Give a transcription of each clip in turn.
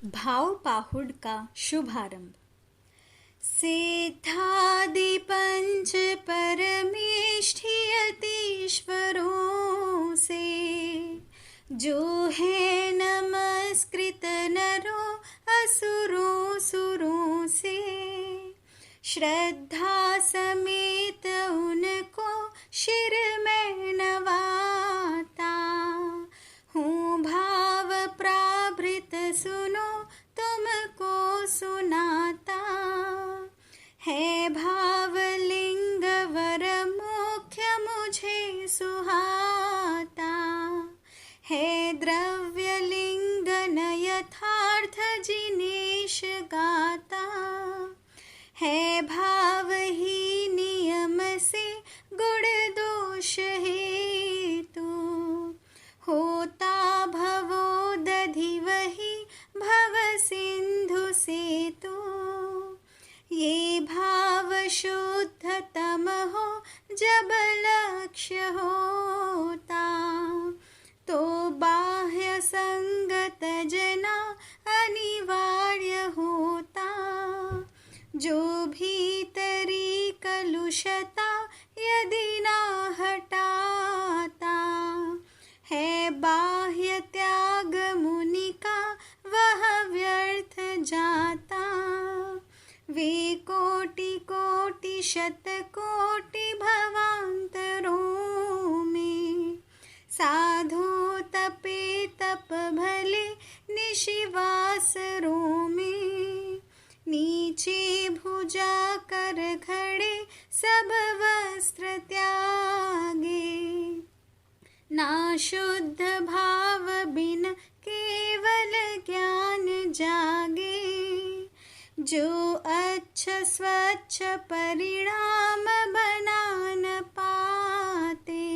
भाव पाहुड़ का शुभारंभ। सिद्धादि पंच परमेष्ठियतीश्वरों से जो है नमस्कृत नरों असुरों सुरों से, श्रद्धा समेत उनको शिर में नवाता हूँ। भाव प्राभृत सुनो तुमको सुनाता है, भावलिंग वर मुख्य मुझे सुहाता है। द्रव्यलिंग न यथार्थ जिनेश गाता है, भाव ही नियम से गुण दोष हेतु होता भवोदधि वही भव सिंधु सेतु। ये भाव शुद्धतम हो जब लक्ष्य होता तो बाह्य संगत जना अनिवार्य होता। जो भीतरी कलुषता यदि ना हटाता है, बाह्य त्याग मुनि का वह व्यर्थ जाता। वे कोटि कोटि शत कोटि भवांतरों में साधु तपे तप भले निशिवासरों में। नीचे भुजा कर खड़े सब वस्त्र त्यागे, ना शुद्ध भाव बिन केवल ज्ञान जागे। जो अच्छा स्वच्छ परिणाम बना न पाते,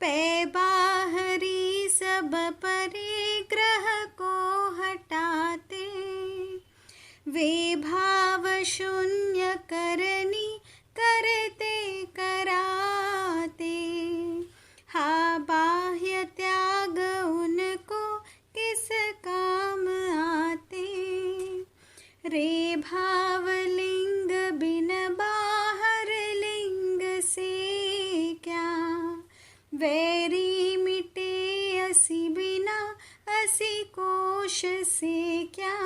पै बाहरी सब परिग्रह को हटाते। वे भाव शून्य करनी करते कराते, हा बाह्य त्याग उनको किस काम आते। रे भावलिंग बिन बाहर लिंग से क्या, वैरी मिटे असी बिना असी कोश से क्या।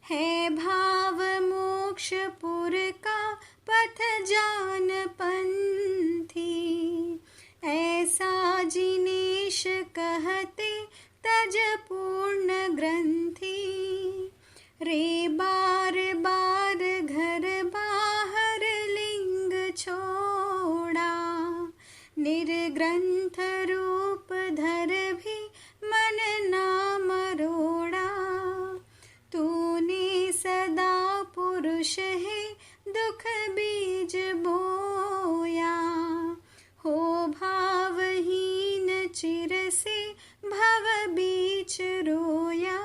है भाव मोक्ष पुर का पथ जान पंथी, ऐसा जिनेश कहते तज पूर्ण ग्रंथि। रे बार बार घर बाहर लिंग छोड़ा, निर्ग्रंथ रूप धर भी मन नाम रोड़ा। तूने सदा पुरुष है दुख बीज बोया, हो भावहीन चिर से भव बीच रोया।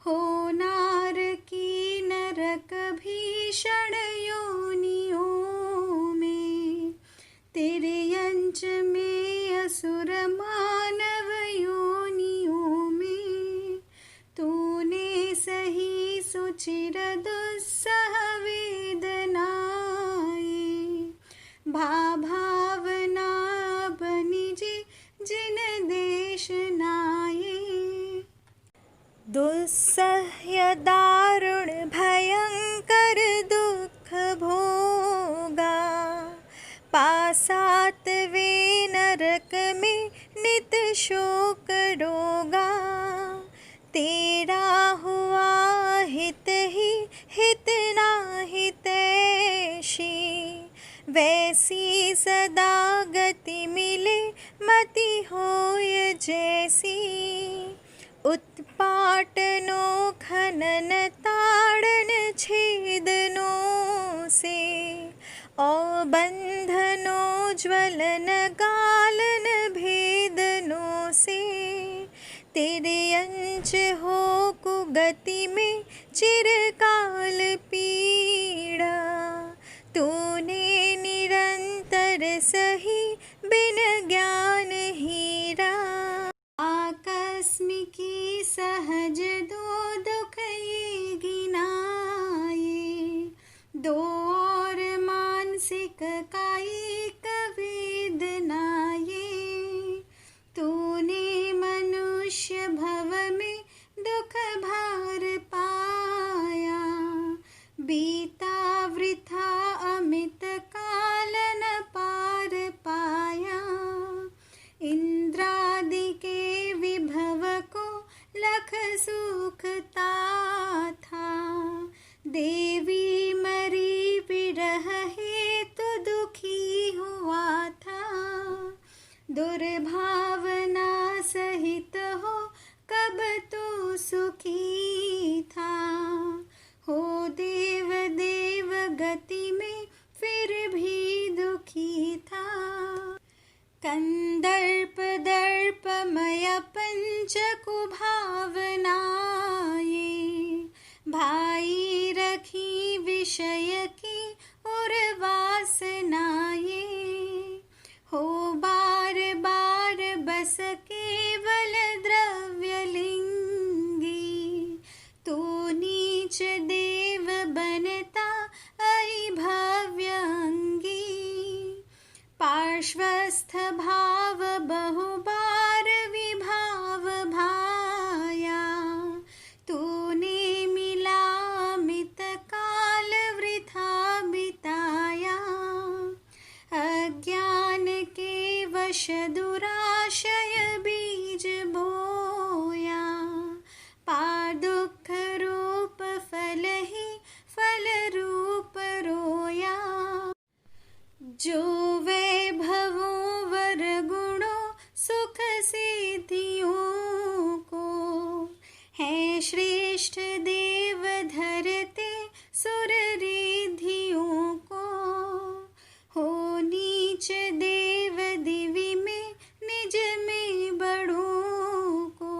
हो नार की नरक भीषण योनियों में, तिर्यंच में असुर मानव योनियों में। तूने सही सुचिर दुस्सह वेदनाए, भावना बनिजे जिन देश नाये। दुस्सह्य दारुण भयंकर दुख भोगा, पासात वे नरक में नित शोक रोगा। तेरा हुआ हित ही हित ना हितैषी, वैसी सदा गति मिले मति होय जैसी। उत्पाटनों खनन ताड़न छेदनों से, और बंधनों ज्वलन गालन भेदनों से। तिर्यंच हो कुगति में चिरकाल पीड़ा, तूने निरंतर सही बिन ज्ञान हीरा। आकस्मिकी सहज दो दुख ये गिनाए, दो और मानसिक कायिक वेदना ये। तूने मनुष्य भव में दुख भार पाया, बीता वृथा अमित काल न पार पाया। इंद्रादि के विभव को लख सुखता था, देवी मरी विरह हेतु दुखी हुआ था। दुर्भावना सहित हो कब तो सुखी था, हो देव देव गति में फिर भी दुखी था। कंदर्प दर्पमय पंच कुभावनाए, भाई रखी विषय की और वासनाए। हो बार बार बस केवल द्रव्य लिंगी, तू नीच देव बनता अहि भव्य अंगी। पार्श्वस्थ भाव बहुबार विभाव भाया, तूने मिला अमित काल वृथा बिताया। अज्ञान के वश दुराशय बीज बोया, पा दुख रूप फल ही फल रूप रोया। जो वैभवों वर गुणों सुख सिद्धियों को, है श्रेष्ठ देव धरते सुर रिद्धियों को। हो नीच देव दिवि में निज में बड़ों को,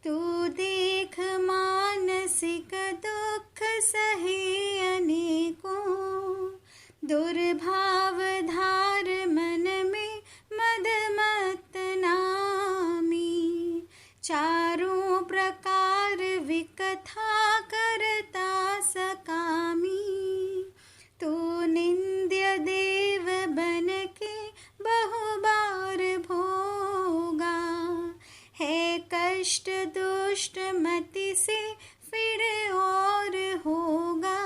तू देख मानसिक दुख सहे अनेकों। दुर्भाव धार मन में मद मत नामी, चारों प्रकार विकथा करता सकामी। तू निंद्य देव बन के बहुबार भोगा, है कष्ट दुष्ट मति से फिर और होगा।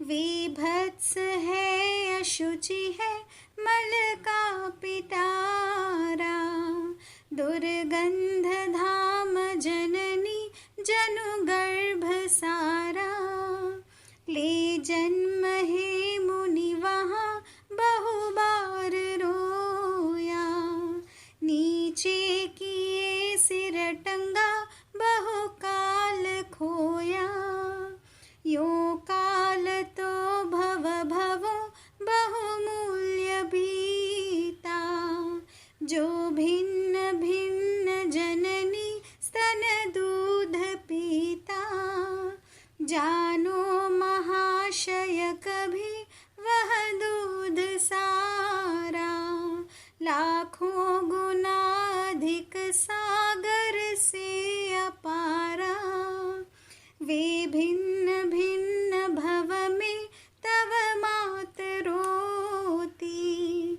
विभत्स है अशुचि है मल का पिटारा, दुर्गंध धाम जननी जनु गर्भ सारा। ले जन्म हे मुनि वहाँ बहुबार रोया, नीचे किए सिर टंगा बहुकाल खोया। यो काल तो भव भवों बहुमूल्य बीता, जो भिन्न भिन्न जननी स्तन दूध पीता। जानो महाशय कभी वह दूध सारा, लाखों गुना अधिक सागर से अपारा। वे भिन्न भिन्न भव में तव मात रोती,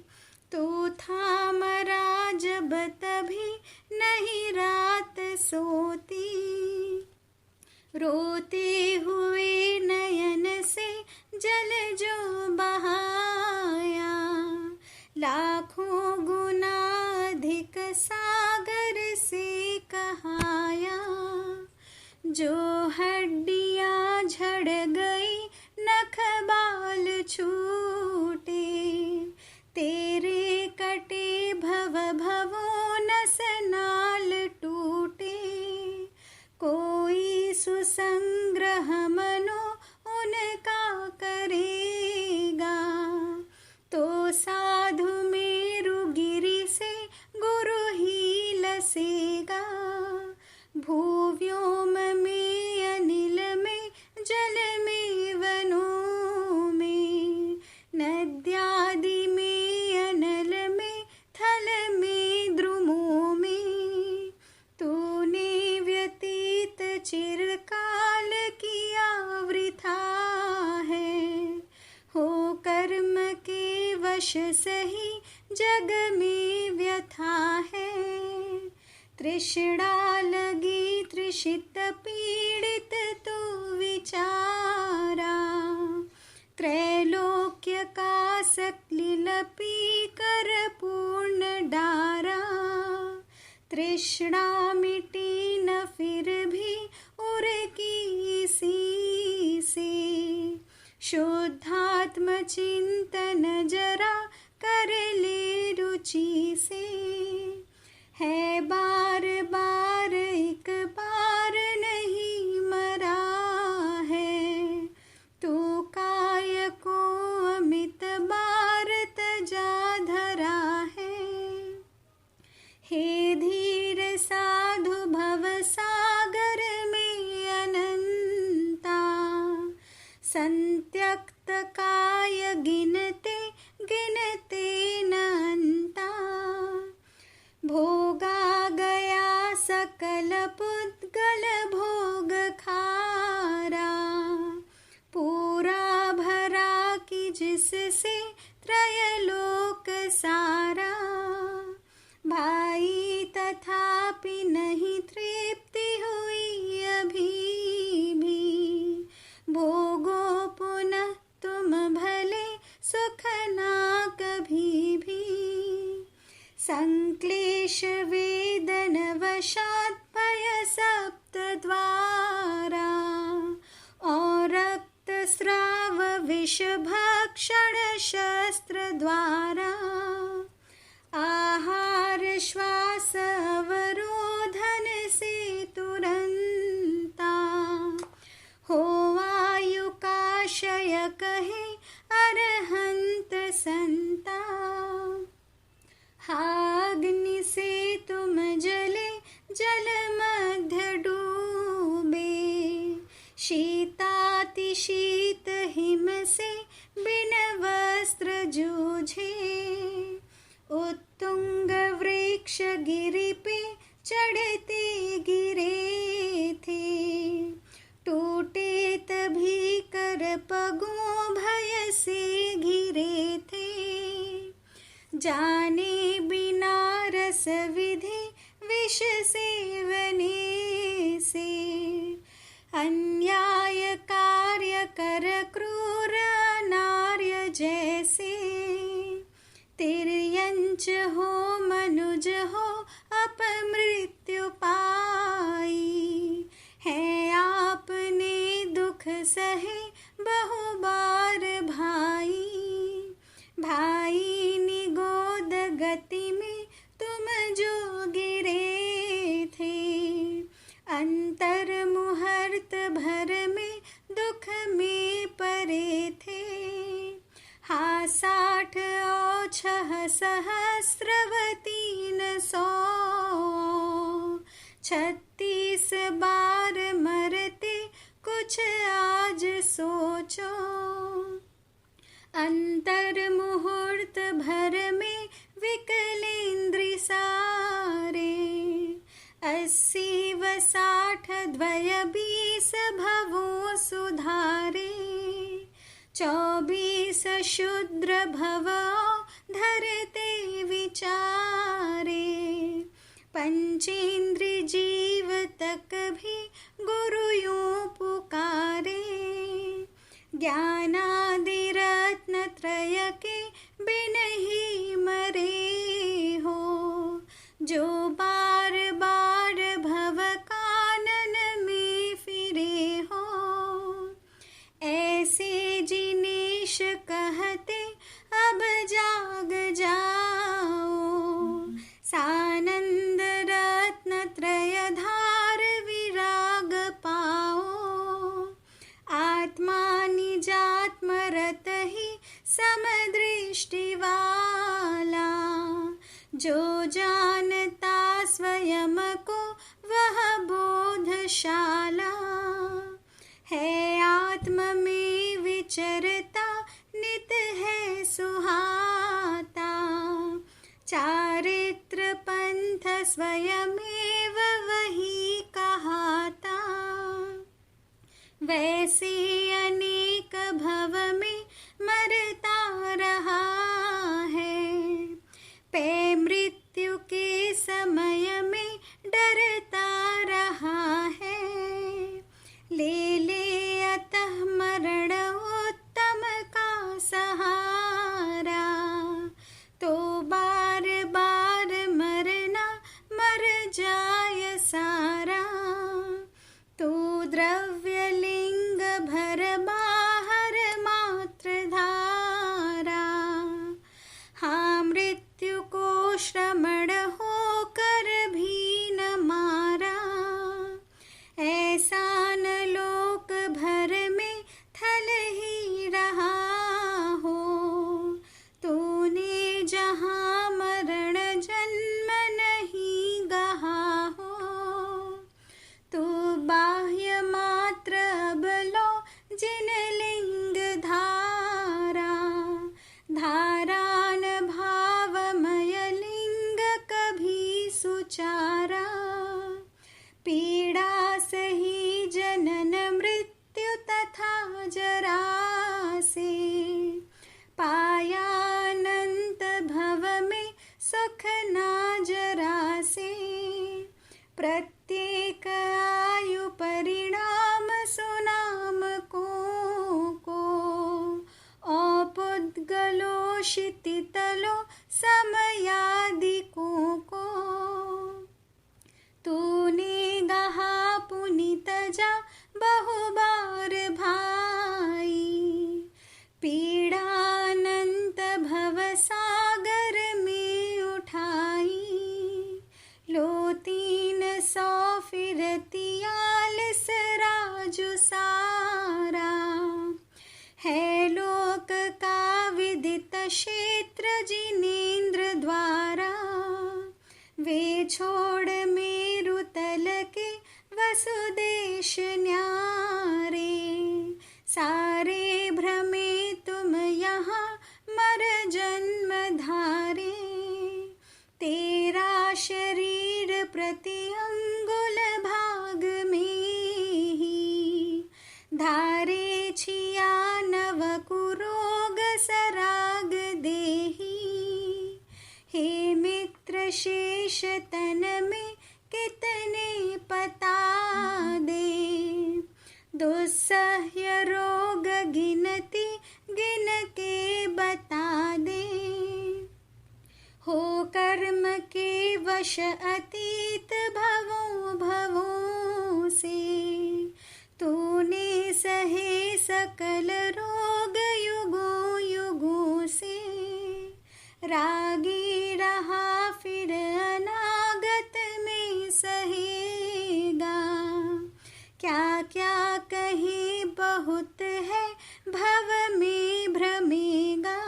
तो थाम राज तभी नहीं रात सोती। रोते हुए नयन से जल जो बहाया, लाखों गुना अधिक सागर से कहाया। जो हड्डियाँ झड़ गई नख बाल छूटे, तेरे कटे भव भवों नस नाल टूटे। कोई सुसंग्रह पाश सही जग में व्यथा है। तृष्णा लगी तृषित पीड़ित तू विचारा, त्रैलोक्य का सकलिल पी कर पूर्ण डारा। तृष्णा मिटी न फिर भी उर की इसी से, शुद्धात्म चिंतन जरा कर ले रुचि से। है बार बार एक बार नहीं मरा है, तू काय को अमित बार तजा धरा है। हे धीर साधु भव सागर में अनंता, संत्यक्त काय गिनते गिनते न अंता। भोगा गया सकल पुद्गल भोग खारा, पूरा भरा कि जिससे त्रयलोक सारा। भाई तथापि नहीं तृप्ति हुई अभी भी, भोगो पुनः तुम भले सुख ना कभी भी। संक्लेश वेदन वशात् भय सप्त द्वारा, और रक्त स्राव विष भक्षण शस्त्र द्वारा। आहार श्वास अवरोधन से तुरंता, हो वायु का क्षय कहे अरहंत संता। अग्नि से तुम जले जल मध्य डूबे, शीतातिशीत हिम से बिन वस्त्र जूझे। उत्तुंग वृक्ष गिरि पे चढ़ते गिरे थे, टूटे तभी कर पगों भय से घिरे थे। जाने बिना रस विधि विष सेवने से, अन्याय कार्य कर क्रूर नार्य जैसे। तिर्यंच हो मनुज हो अपमृत्यु पाई, है आपने दुख सहे बहु बार भाई। भाई निगोद गति में तुम जो गिरे थे, अंतर मुहूर्त भर में दुख में परे थे। 60 और 6 सहस्रवती 300, 36 बार मरते कुछ आज सोचो। अंतर मुहूर्त भर में विकलेंद्रि सारे, 80 व 60 द्वय 20 भवों सुधारे। 24 शूद्र भव धरते विचारे, पंचेंद्रि जीव तक भी गुरु यूं पुकारे। ज्ञानादि रत्न त्रय के बिन ही मरे हो, जो बार बार भव कानन में फिरे हो। ऐसे जिनेश कहते अब जाग जाओ, सानंद रत्न त्रय धार विराग पाओ। आत्मा निजात्म रत ही समदृष्टि वाला, जो जानता स्वयं को वह बोधशाला। है आत्म में विचरता नित है सुहाता, चारित्र पंथ स्वयमेव वही कहाता। वैसे अनेक भव में मरता रहा जिन लिंग धारा, धारान भावमय लिंग कभी सुचारा। पीड़ा सही जनन मृत्यु तथा जरा से, पाया अनंत भव में सुख ना जरा से। प्रत्येक आयु परिणाम सुनाम को औपुद्गलो क्षितितलो समयादिको को। तूने गहा पुनीत जा बहुबार भाई, पीड़ा अनंत भव सागर में उठाई। लो 300 फिरती 40 राजु सारा, है लोक का विदित क्षेत्र जिनेन्द्र द्वारा। वे छोड़ मेरु तल के वसुदेश न्यारे, सारे भ्रमे तुम यहाँ मर जन्म धारे। तेरा शरीर प्रति अंगुल भाग में ही, धारे 96 कुरोग सराग देही। हे मित्र शेष तन में कितने पता दे, दुस्सह्य रोग गिनती गिन के बता दे। हो कर्म के वश अतीत भवों भवों से, तूने सहे सकल रोग युगों युगों से। रागी रहा फिर अनागत में सहेगा, क्या क्या कहे बहुत है भव में भ्रमेगा।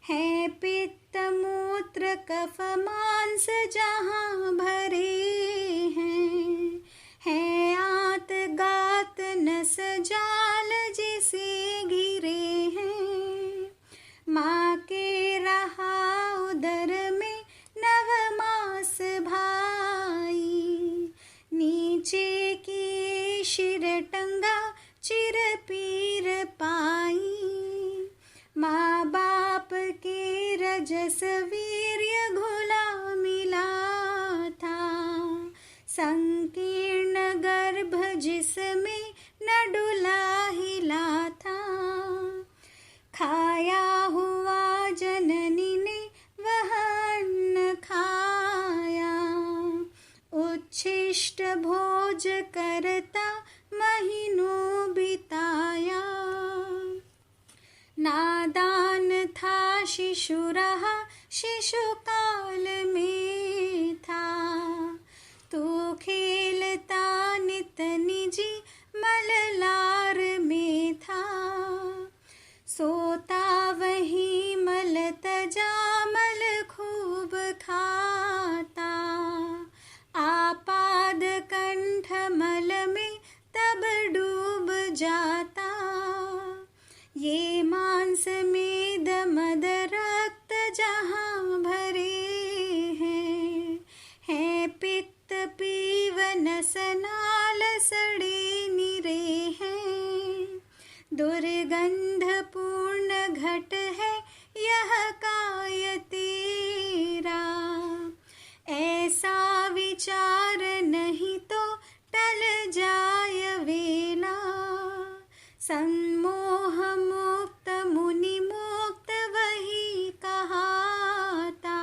है पित्त मूत्र कफ मांस जहाँ भरे हैं, है आत गात नस जाल जिसे घिरे हैं। माँ के रहा उदर में 9 मास भाई, नीचे की शिर टंगा चिर पीर पाई। माँ बाप के रजस वीर्य घुला मिला था, संकीर्ण गर्भ जिसमें न डुला हिला था। खाया हुआ जननी ने वह अन्न खाया, उच्छिष्ट भोज करता महीनों बिताया। नादान था शिशु रहा शिशु काल में था, तू खेलता नित निजी मललार में था। सोता वही मल तजा मल खूब खाता, आपाद कंठ मल में तब डूब जाता। ये मांस मेद मद रक्त जहाँ भरे हैं, है पित्त पीव नस नाल सड़े निरे हैं। दुर्गंध पूर्ण घट है यह काय तेरा, ऐसा विचार नहीं तो टल जाय वेला। सम्मोह मुक्त मुनि मुक्त वही कहाता,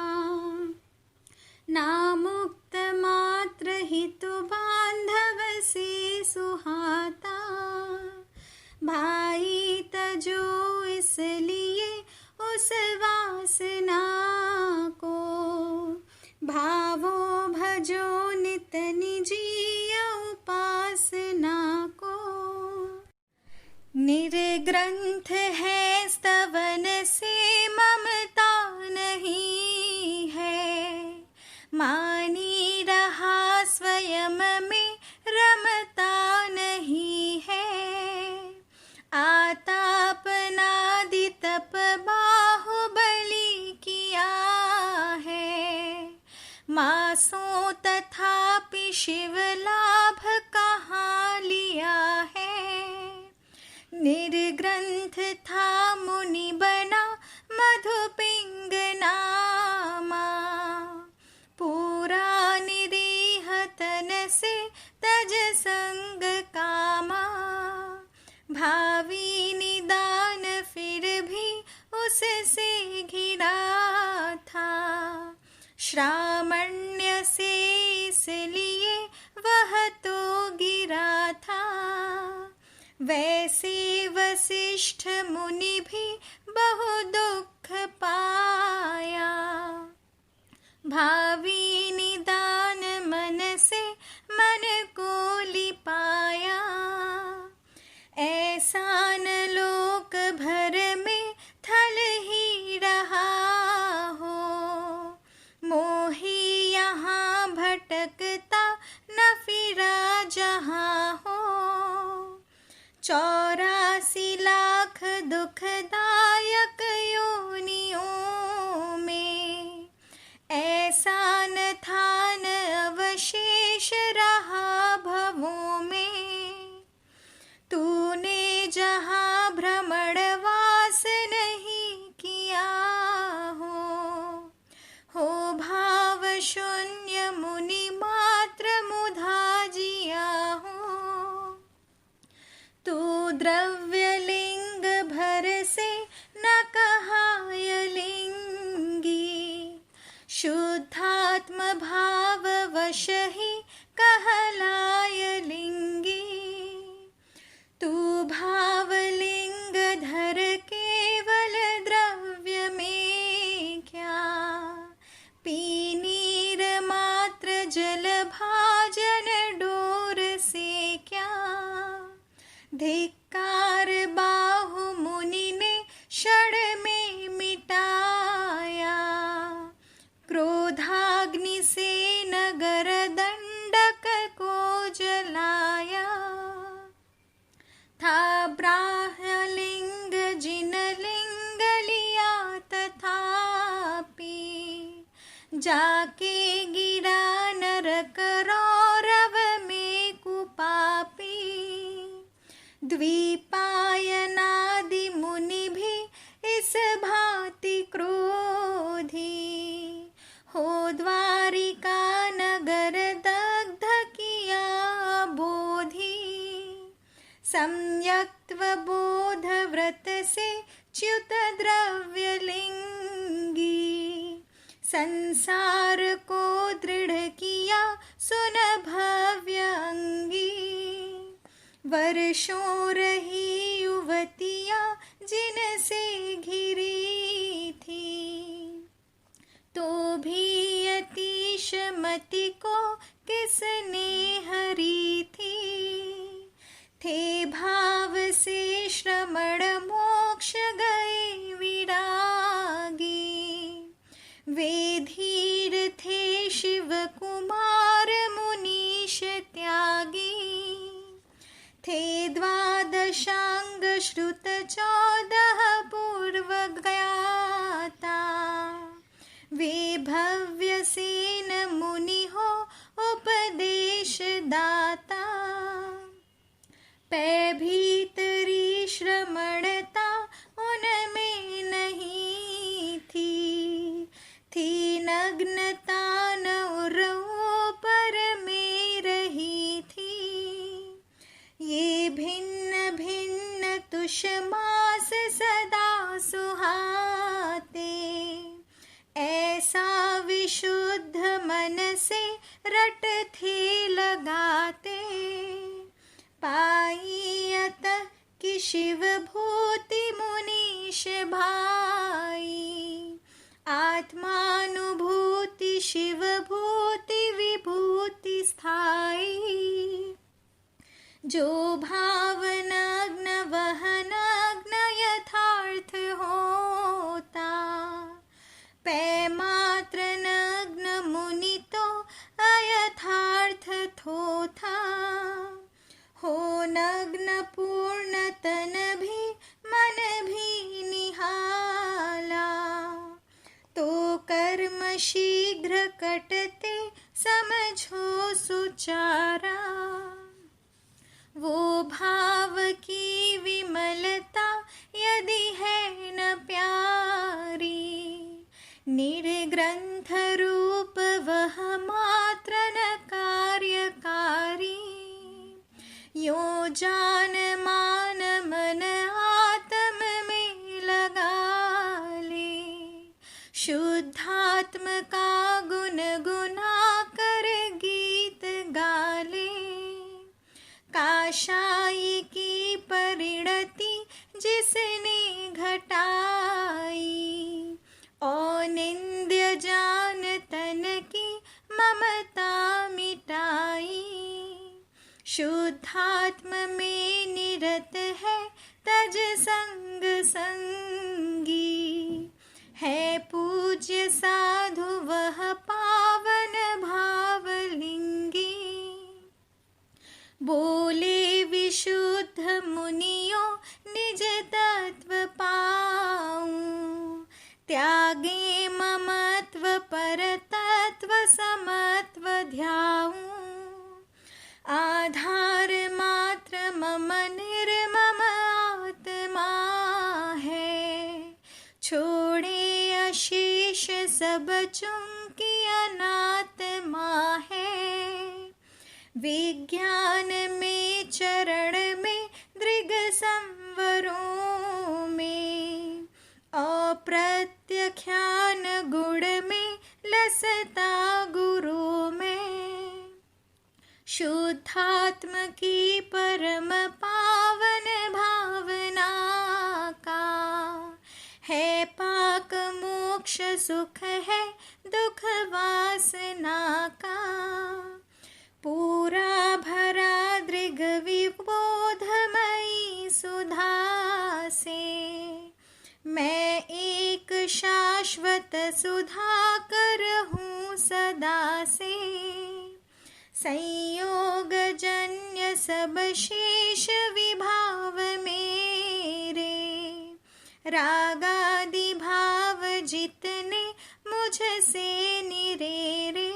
नामुक्त मात्र हितु बांधव से सुहाता। भाई तजो इसलिए उस वासना को, भावो भजो नित निजीय उपासना को। निर्ग्रंथ है स्तवन से ममता नहीं है, मानी रहा स्वयं में रमता नहीं है। तथापि शिव लाभ कहाँ लिया है। निर्ग्रंथ था मुनि बना मधुपिंग नामा, पूरा निरीह तन से तज संग कामा। भावी निदान फिर भी उससे घिरा था, श्रामण्य से इसलिए वह तो गिरा था। वैसे वशिष्ठ मुनि भी बहु दुख पाया, भावी निदान मन से मन को लिपाया। ऐसा न लोक भर में थल ही रहा हो, मोही यहाँ भटकता न फिरा जहाँ हो। 84 लाख दुखदायक योनियों में, ऐसा न था न अवशेष रहा भवों में। तूने जहाँ भ्रमणवास नहीं किया हो भाव शून्य मुनि मात्र मुधा जिया हो। तू द्रव्यलिंग भर से न कहाय लिंगी, शुद्धात्म भाव वश ही कहलाय लिंगी। तू भावलिंग धर केवल द्रव्य में क्या, पी नीर मात्र जल भाजन डोर से क्या। धिक्कार बाहु मुनि ने क्षण में मिटाया, क्रोधाग्नि से नगर दंडक को जलाया। था ब्राह्मलिंग जिनलिंग लिया तथापि, जाके गिरा नरक रौरव में कुपापी। द्विपायनादि मुनि भी इस भांति क्रोधी, हो द्वारिका नगर दग्ध किया बोधी। सम्यक्त्व बोध व्रत से च्युत द्रव्यलिंगी, संसार को दृढ़ किया सुन भव्य अंगी। वर्षों रही युवतियाँ जिनसे घिरी थी, तो भी अतीश मति को किसने हरी थी। थे भाव से श्रमण मोक्ष गए विरागी, वे धीर थे शिव कुमार मुनीश त्यागी। थे द्वादशांग श्रुत 14 पूर्व ज्ञाता, वे भव्य सेन मुनि हो उपदेश दाता। पै भीतरी श्रमणता उनमें नहीं थी नग्नता न उर्वों पर में रही थी। ये भिन्न भिन्न तुषमास सदा सुहाते, ऐसा विशुद्ध मन से रट थे लगाते। पाइयत कि शिव भूति मुनीश भाई, आत्मानुभूति शिव भूति विभूति स्थाई। जो भावनग्न वह नग्न यथार्थ होता, पै मात्र नग्न मुनि तो अयथार्थ थोथा। हो नग्न पूर्ण तन भी मन भी निहाला, तो कर्म शीघ्र कटते समझो प्यारा। वो भाव की विमलता यदि है न प्यारी, निर्ग्रंथ रूप वह मात्र न कार्यकारी। यो जान मान मन आत्म में लगा ले, शुद्धात्म का गुण गुना कर गीत गा ले। काशाई की परिणति जिसने घटाई, औनिंद्य जान तन की ममता मिटाई। शुद्धात्म में निरत है तज संग संगी, है पूज्य साधु वह पावन भावलिंगी। बोले विशुद्ध मुनियों निज तत्व पाऊं, त्यागे ममत्व पर तत्व समत्व ध्याऊं। आधार मात्र मम निर्मम आत्मा है, छोड़े अशेष सब चूंकि अनात्मा है। विज्ञान में चरण में दृग संवरों में, अप्रत्यख्यान गुण में लसता गुरु में। शुद्धात्म की परम पावन भावना का, है पाक मोक्ष सुख है दुख वासना का। पूरा भरा दृग विबोधमयी सुधा से, मैं एक शाश्वत सुधाकर हूँ सदा से। संयोग जन्य सब शेष विभाव मेरे, रागादि भाव जितने मुझसे निरेरे।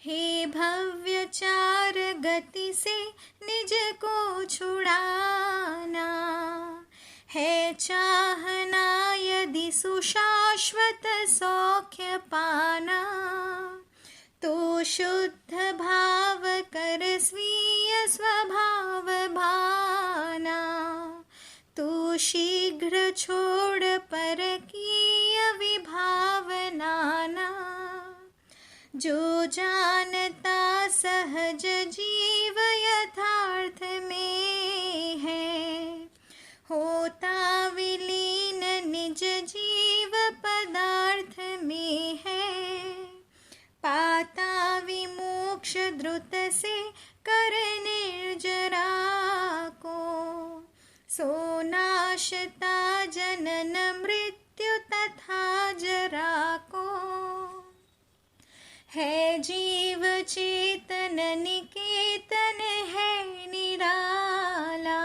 हे भव्य चार गति से निज को छुड़ाना, है चाहना यदि सुशाश्वत सौख्य पाना। तो शुद्ध भाव कर स्वीय स्वभाव भाना, तो शीघ्र छोड़ परकीय विभाव नाना। जो जानता सहज जीव यथार्थ में है, होता विलीन निज जीव पदार्थ में है। पाता विमोक्ष द्रुत से कर निर्जरा को, सो नाशता जनन मृत्यु तथा जरा को। है जीव चेतन निकेतन है निराला,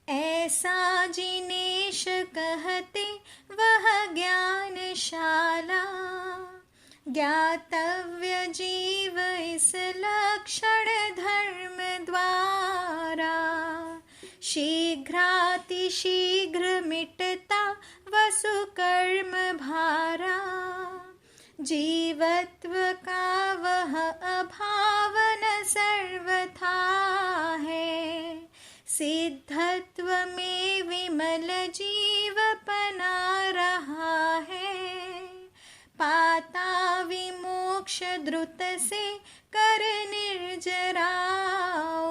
ऐसा जिनेश कहते वह ज्ञानशाला। ज्ञातव्य जीव इस लक्षण धर्म द्वारा, शीघ्रातिशीघ्र मिटता वसु कर्म भारा। जीवत्व का वह अभाव न सर्वथा है, सिद्धत्व में विमल जीवपना रहा है। पाता विमोक्ष द्रुत से कर निर्जराओ,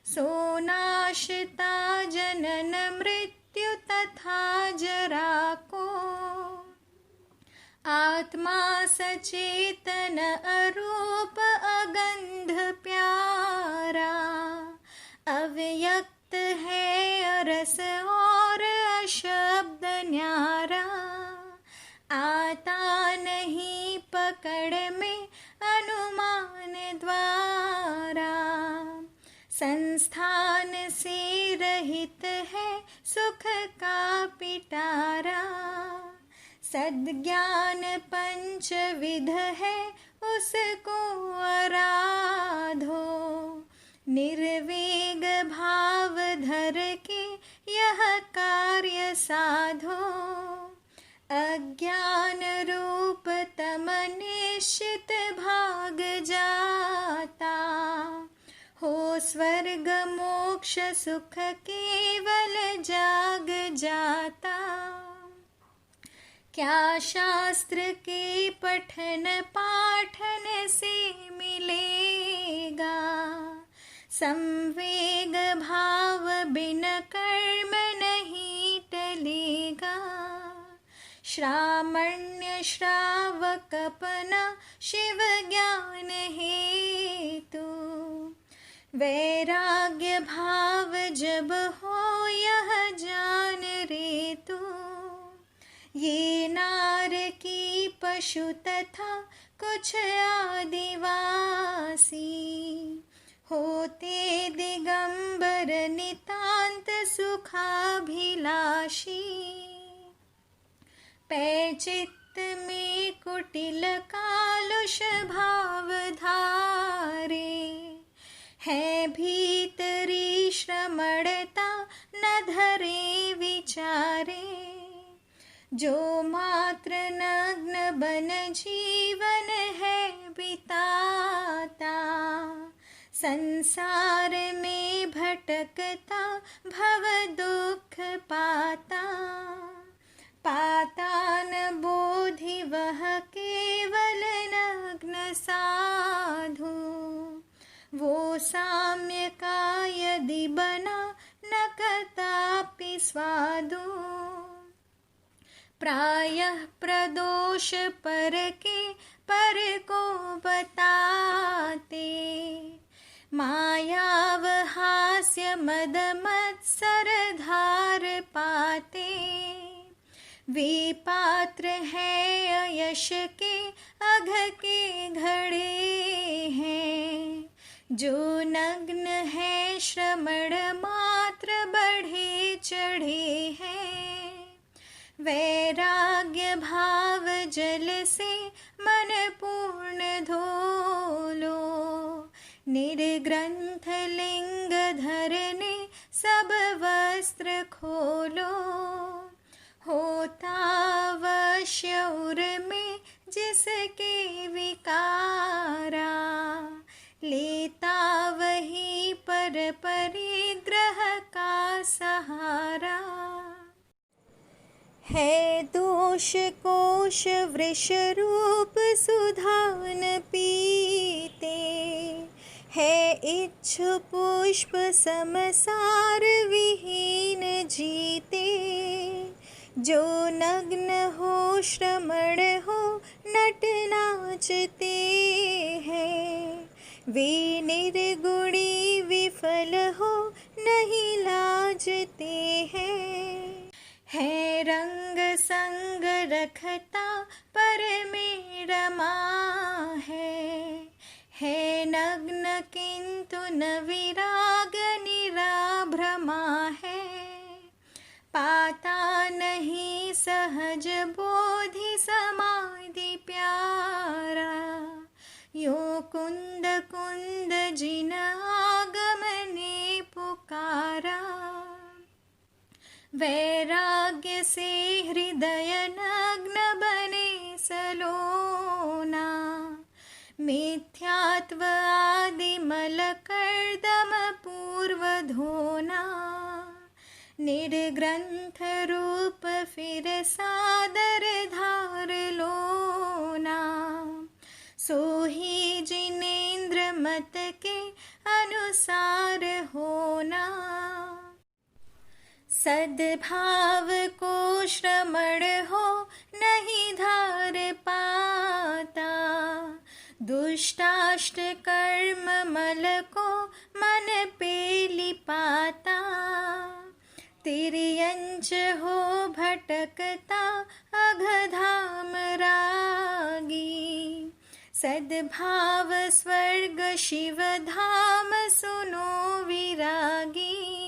सो नाशता जनन मृत्यु तथा जरा को। आत्मा सचेतन अरूप अगंध प्यारा, अव्यक्त है अरस और अशब्द न्यारा। आता नहीं पकड़ में अनुमान द्वारा, संस्थान से रहित है सुख का पिटारा। सद्ज्ञान पंचविध है उसको आराधो। निर्वेग भाव धर के यह कार्य साधो। अज्ञान रूप तम निश्चित भाग जाता। हो स्वर्ग मोक्ष सुख केवल जाग जाता। क्या शास्त्र के पठन पाठन से मिलेगा। संवेग भाव बिन कर्म नहीं टलेगा। श्रामण्य श्रावकपना शिव ज्ञान हेतु। वैराग्य भाव जब हो यह जान रे तू। ये नार की पशु तथा कुछ आदिवासी। होते दिगंबर नितांत सुखाभिलाषी। पै चित्त में कुटिल कालुष भाव धारे। है भीतरी श्रमणता न धरे विचारे। जो मात्र नग्न बन जीवन है बिताता। संसार में भटकता भव दुख पाता। पाता न बोधि वह केवल नग्न साधु। वो साम्य का यदि बना न कदापि स्वादु। प्रायः प्रदोष पर के पर को बताते। मायाव हास्य मद मत्सर धार पाते। वे पात्र है यश के अघ के घड़े हैं। जो नग्न है श्रमण मात्र बढ़े चढ़े हैं। वैराग्य भाव जल से मन पूर्ण धो लो। निर्ग्रंथ लिंग धरने सब वस्त्र खोलो। होता अवश्य उर में जिसके विकारा। लेता वही पर परिग्रह का सहारा। है दोष कोश वृष रूप सुधान पीते। है इच्छु पुष्प समसार विहीन जीते। जो नग्न हो श्रमण हो नट नाचते हैं। वे निर्गुणी विफल हो नहीं लाजते हैं। है रंग संग रखता पर में रमा है नग्न किंतु न विराग निराभ्रमा है। पाता नहीं सहज बोधि समाधि प्यारा। यो कुंद कुंद जिन आगम ने पुकारा। वैराग्य से हृदय नग्न बने सलोना। मिथ्यात्व आदि मल कर्दम पूर्व धोना। निर्ग्रंथ रूप फिर सादर धार लोना। सो ही जिनेन्द्र मत के अनुसार होना। सद्भाव को श्रमण हो नहीं धार पाता। दुष्टाष्ट कर्म मल को मन पे लिपाता। तिर्यंच हो भटकता अघधाम रागी। सद्भाव स्वर्ग शिव धाम सुनो विरागी।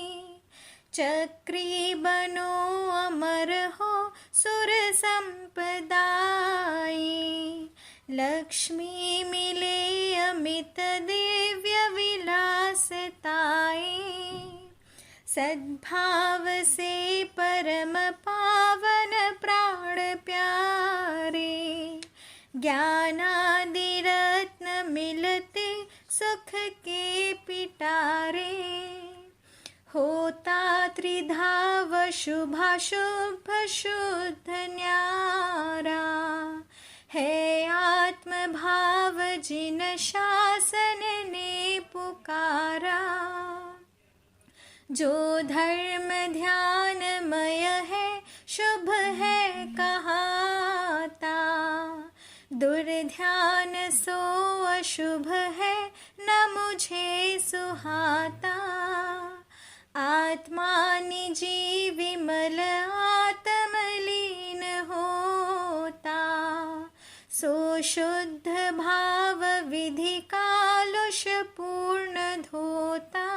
चक्री बनो अमर हो सुर संपदाई। लक्ष्मी मिले अमित दिव्य विलासताए, सद्भाव से परम पावन प्राण प्यारे, ज्ञानादि रत्न मिलते सुख के पिटारे, होता त्रिधाव शुभाशुभ शुद्ध न्यारा, है आत्म भाव जिन शासन ने पुकारा, जो धर्म ध्यानमय है शुभ है कहाता, दुर्ध्यान सो अशुभ है न मुझे सुहाता, आत्मा निजी विमल आत्मलीन होता, सो शुद्ध भाव विधि कालुष पूर्ण धोता,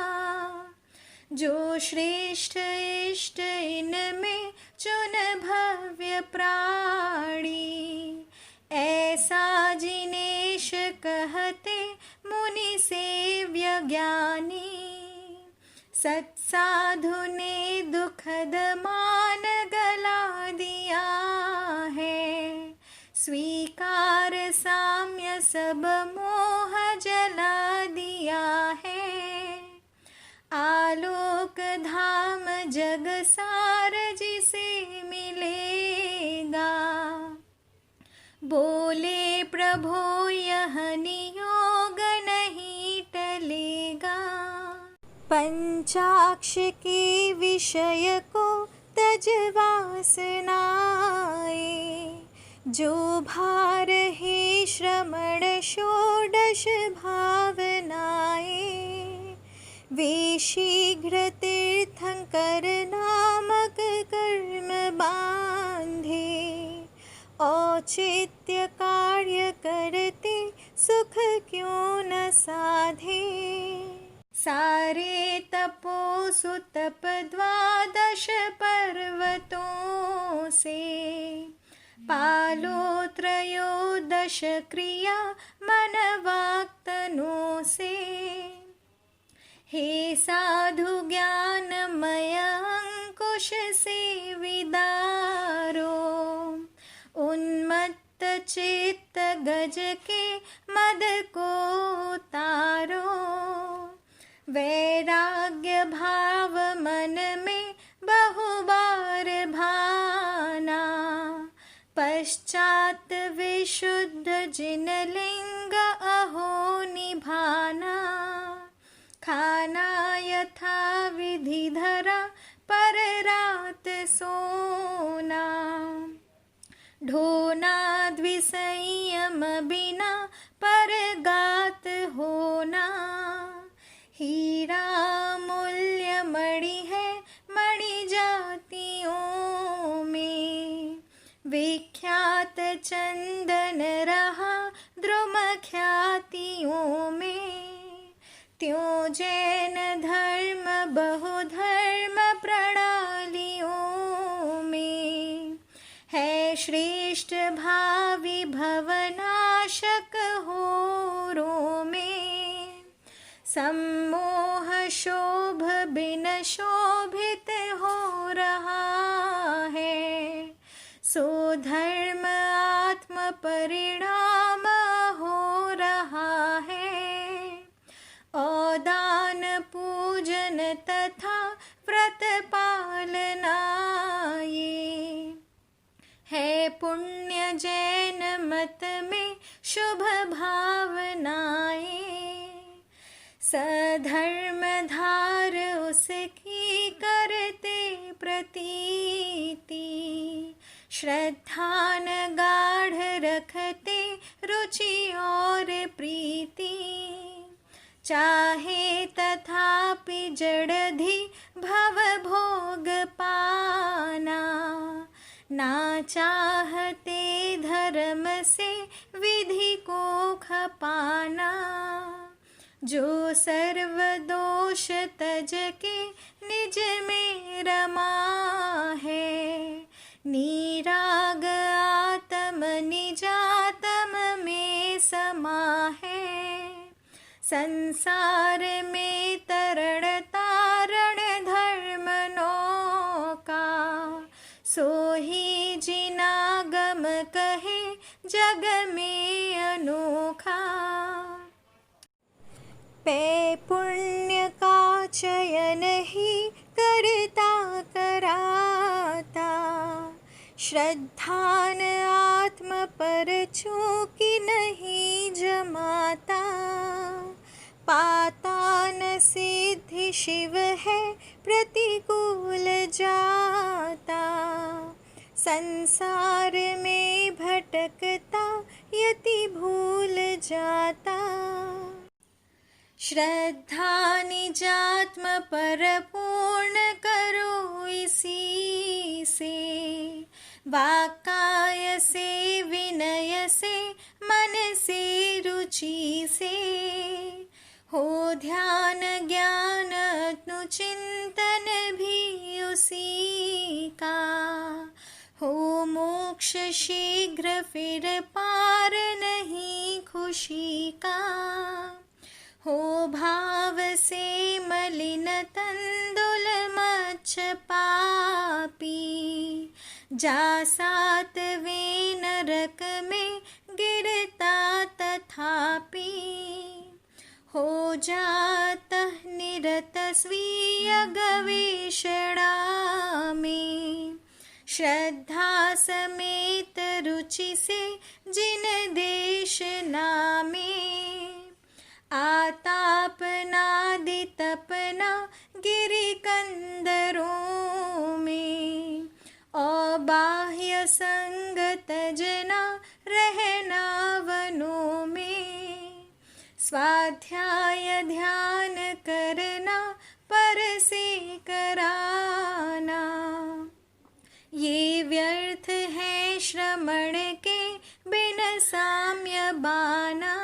जो श्रेष्ठ इष्ट इनमें चुन भव्य प्राणी, ऐसा जिनेश कहते मुनि सेव्य ज्ञानी, सत्साधु ने दुखद मान गला दिया है, स्वीकार साम्य सब मोह जला दिया है, आलोक धाम जग सार जिसे मिलेगा, बोले प्रभो यह नियोग नहीं टलेगा, पंचाक्ष के विषय को तज वासनाए, जो भार है श्रमण षोडश भावनाए, वे शीघ्र तीर्थंकर नामक कर्म बांधे, औचित्य कार्य करते सुख क्यों न साधे, सारे तपो सुतप द्वादश पर्वतों से, पालो त्रयोदश क्रिया मन वाक् तनों से, हे साधु ज्ञानमय अंकुश से विदारो, उन्मत्त चित्त गज के मद को तारो, वैराग्य भाव मन में बहुबार भाना, पश्चात विशुद्ध जिन लिंग अहो निभाना, खाना यथा विधि धरा पर रात सोना, ढोना द्विसंयम बिना पर गात होना, हीरा मूल्य मणि है मणि जातियों में, विख्यात चंदन रहा द्रुम ख्यातियों में, त्यों जैन धर्म बहुधर्म प्रणालियों में, है श्रेष्ठ भावी भवनाशक होरों में, सम्मोह शोभ बिन शोभित हो रहा है, सो धर्म आत्म परिणाम हो रहा है, औदान पूजन तथा व्रत पालना ये, है पुण्य जैन मत में शुभ भावनाएं, सधर्म धार उसकी करते प्रतीति, श्रद्धान गाढ़ रखते रुचि और प्रीति, चाहे तथापि जड़धि भव भोग पाना, ना चाहते धर्म से विधि को खपाना, जो सर्व दोष तज के निज में रमा है, निराग आत्म निजात्म में क्षमा है। संसार में तरण तारण धर्म नौका, सोही जिनागम कहे जग में अनोखा। पै पुण्य का चयन ही करता कराता, श्रद्धान आत्म पर चूकी नहीं जमाता। पाता न सिद्धि शिव है प्रतिकूल जाता, संसार में भटकता यति भूल जाता। श्रद्धा निजात्म पर पूर्ण करो इसी से, वाक्काय से विनय से मन से रुचि से। हो ध्यान ज्ञान चिंतन भी उसी का, हो मोक्ष शीघ्र फिर पार नहीं खुशी का। हो भाव से मलिन तंदुल मच्छ पापी, जा सातवें नरक में गिरता तथापि। हो जातः निरत स्वीय गवेषणा में, श्रद्धा समेत रुचि से जिन देश नामे। आतापनादि तपना गिरि कंदरों में, अबाह्य संग तजना रहना वनों में। स्वाध्याय ध्यान करना पर से कराना, ये व्यर्थ है श्रमण के बिन साम्य बाना।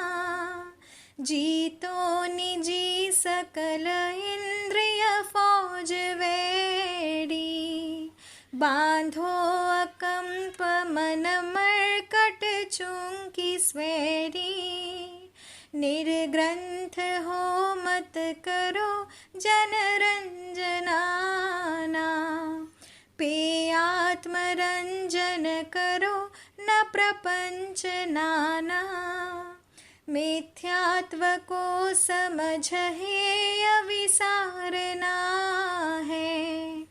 जीतो निजी सकल इंद्रिय फौज वेड़ी, बांधो अकंप मन मरकट चूंकि स्वेरी। निर्ग्रंथ हो मत करो जनरंजनाना, पे आत्मरंजन करो न प्रपंच नाना। मिथ्यात्व को समझ हेय विसारना है,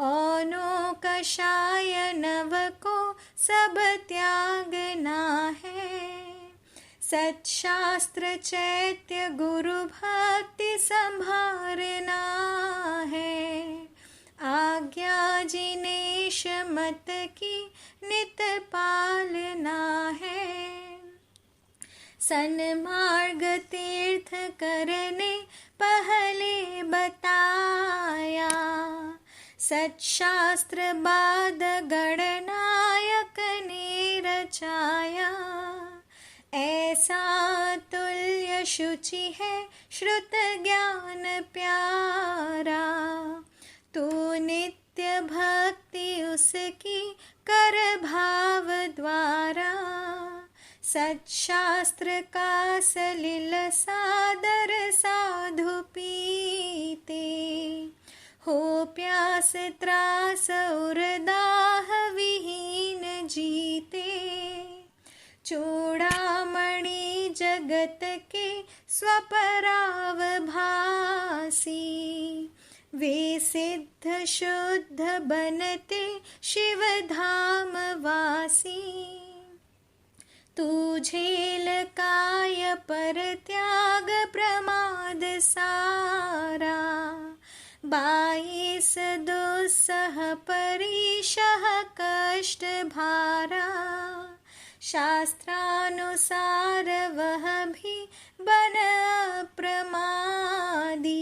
औनों कषाय नव को सब त्यागना है। सत्शास्त्र चैत्य गुरु भक्ति संभारना है, आज्ञा जिनेश मत की नित पालना है। सन्मार्ग तीर्थ करने पहले बताया, सत्शास्त्र बाद गणनायक ने रचाया। ऐसा तुल्य शुचि है श्रुत ज्ञान प्यारा, तू नित्य भक्ति उसकी कर भाव द्वारा। सत्शास्त्र का सलिल सादर साधु पीते, हो प्यास त्रास और दाह विहीन जीते। चूड़ामणि जगत के स्वपराव भासी, वे सिद्ध शुद्ध बनते शिव धाम वासी। तू झेल काय पर त्याग प्रमाद सारा, 22 दुस्सह परिशः कष्ट भारा। शास्त्रानुसार वह भी बन अप्रमादी,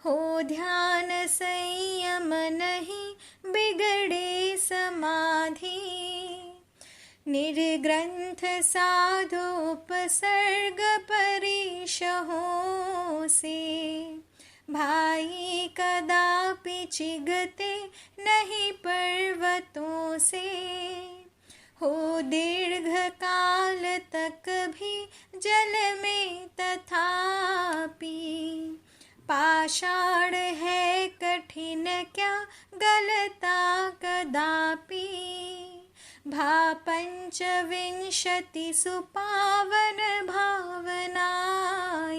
हो ध्यान संयम नहीं बिगड़े समाधि। निर्ग्रंथ साधु उपसर्ग परिशहों से, भाई कदापि चिगते नहीं पर्वतों से। हो दीर्घ काल तक भी जल में तथापि। पाषाण है कठिन क्या गलता कदापि। भा पंचविंशति सुपावन भावनाए।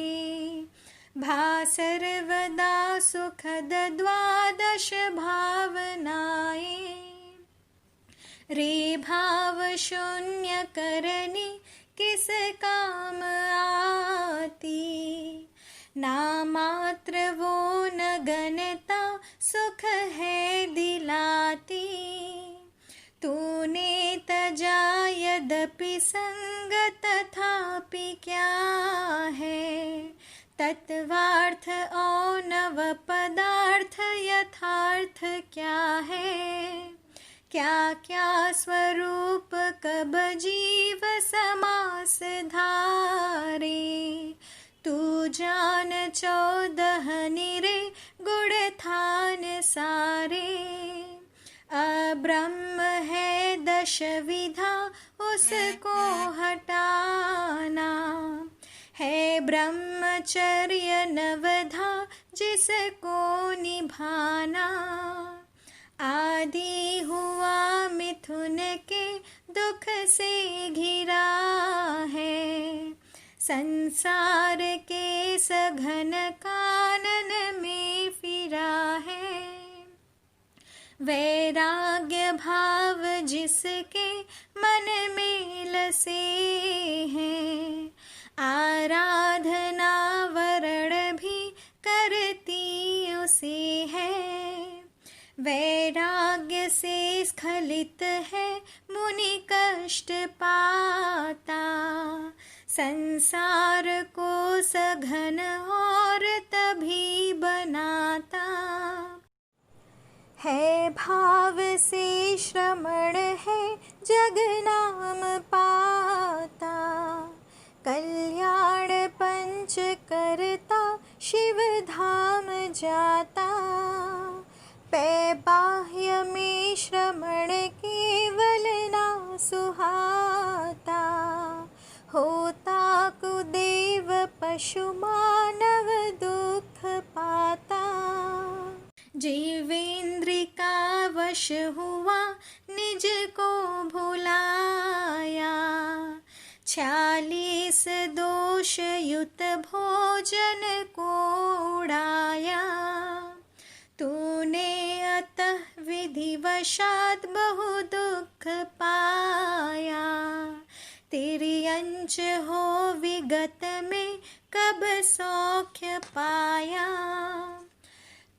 भा सर्वदा सुखद द्वादश भावनाए। रे भाव शून्य करनी किस काम आती। ना मात्र वो न गणता सुख है दिलाती। तूने तजा यद्यपि संग तथापि क्या है। तत्वार्थ और नव पदार्थ यथार्थ क्या है। क्या क्या स्वरूप कब जीव समास धारे। तू जान 14 निरे गुण थान सारे। अब्रह्म है 10 विधा उसको हटाना। है ब्रह्मचर्य नवधा जिसको निभाना। आदि हुआ मिथुन के दुख से घिरा है। संसार के सघन कानन में फिरा है। वैराग्य भाव जिसके मन में लसे हैं। आराधना वरण भी करती उसे है। वैराग्य से स्खलित है मुनि कष्ट पाता। संसार को सघन और तभी बनाता। है भाव से श्रमण है जग नाम पाता। कल्याण पंच करता शिव धाम जाता। पै बाह्य में श्रमण केवल ना सुहाता। होता कुदेव पशु मानव दुख पाता। जीवेंद्र का वश हुआ निज को भुलाया। 46 दोष युत भोजन को उड़ाया। तूने अतः विधिवशात बहु दुख पाया। तिर्यंच हो विगत में कब सौख्य पाया।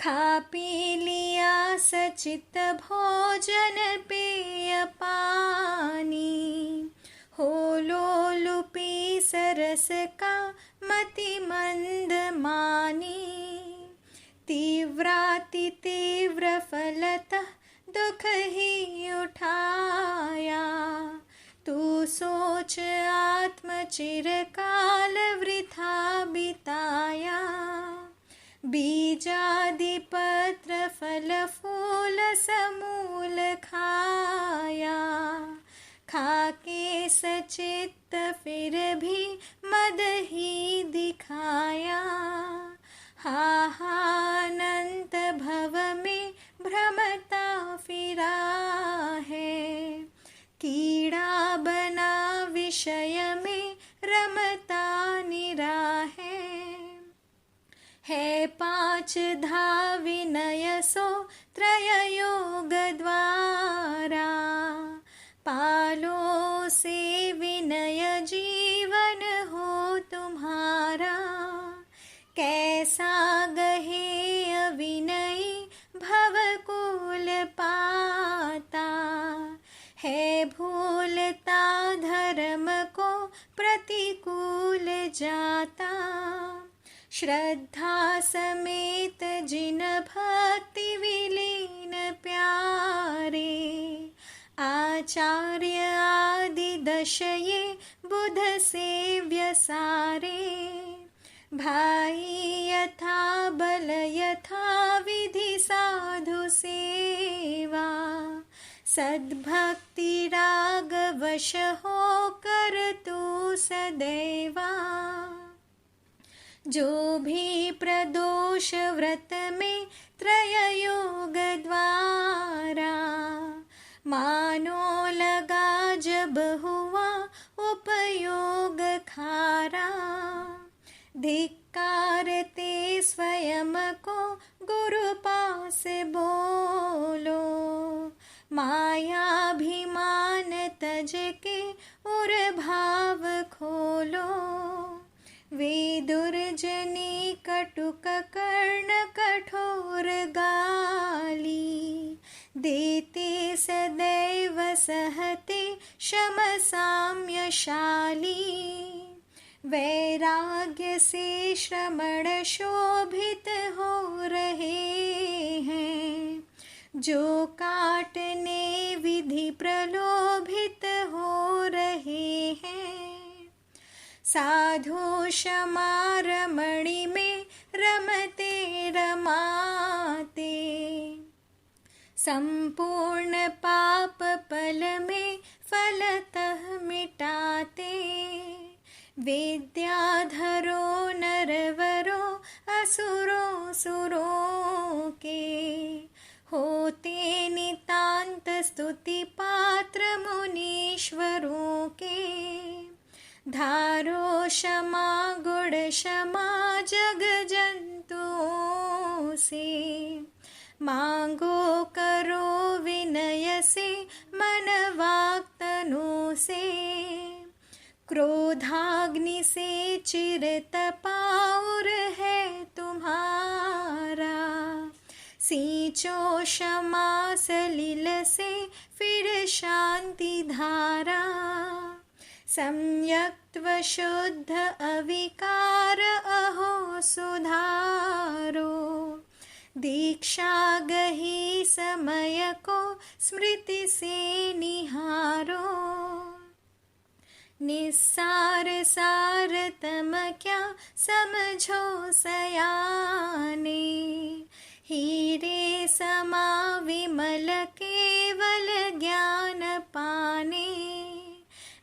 खा पी लिया सचित भोजन पेय पानी। हो लोलुपी सरस का मति मंद मानी। तीव्राति तीव्र फलतः दुख ही उठाया। तू सोच आत्म चिरकाल वृथा बिताया। बीजादि पत्र फल फूल समूल खाया। खाके सचित्त फिर भी मद ही दिखाया। अनंत भव में भ्रमता फिरा है। कीड़ा बना विषय में रमता निरा है 5 धा विनय सो त्रय योग द्वारा। पालो से विनय जीवन हो तुम्हारा। कैसा गहे अविनयी भवकूल पाता। है भूलता धर्म को प्रतिकूल जाता। श्रद्धा समेत जिन भक्ति विलीन प्यारे। आचार्य आदि 10 ये बुध सेव्य सारे। भाई यथा बल यथा विधि साधु सेवा। सद्भक्ति राग वश हो कर तू सदैवा। जो भी प्रदोष व्रत में त्रययोग द्वारा, मानो लगा जब हुआ उपयोग खारा। धिक्कारते स्वयं को गुरु पास बोलो, मायाभिमान तज के उर भाव खोलो। वे दुर्जनी कटुक कर्ण कठोर गाली, देते सदैव सहते शम साम्यशाली। वैराग्य से श्रमण शोभित हो रहे हैं, जो काटने विधि प्रलोभित हो रहे हैं। साधु क्षमा रमणि में रमते रमाते, संपूर्ण पाप पल में फलतः मिटाते। विद्याधरो नरवरो असुरो सुरों के, होते नितांत स्तुति पात्र मुनीश्वरों के। धारो क्षमा गुण क्षमा जग जंतुओं से, मांगो करो विनय से मन वाक तनु से। क्रोधाग्नि से चिरत पाउर है तुम्हारा, सींचो क्षमा सलिल से फिर शांति धारा। सम्यक्त्व शुद्ध अविकार अहो सुधारो, दीक्षा गही समय को स्मृति से निहारो। निस्सार सार तम क्या समझो सयाने, हीरे समा विमल केवल ज्ञान पाने।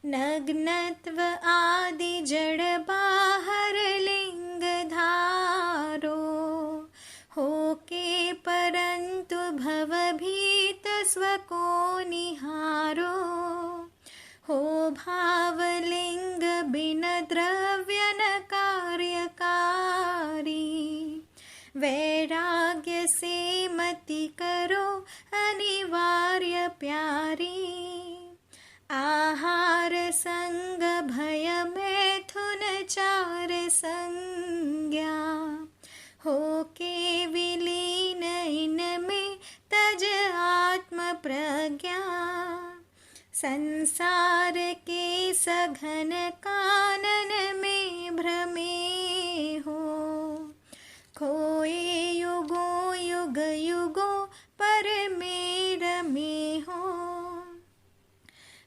नग्नत्व आदि जड़ बाहर लिंग धारो, होके परंतु भवभीत स्व को निहारो। हो भावलिंग बिन द्रव्य न कार्यकारी, वैराग्य से मति करो अनिवार्य प्यारी। आहार संग भय मैथुन चार संज्ञा, होके विलीन इनमें तज आत्म प्रज्ञा। संसार के सघन कानन में भ्रमे हो, खोए युगों युग युगों पर में रमे हो।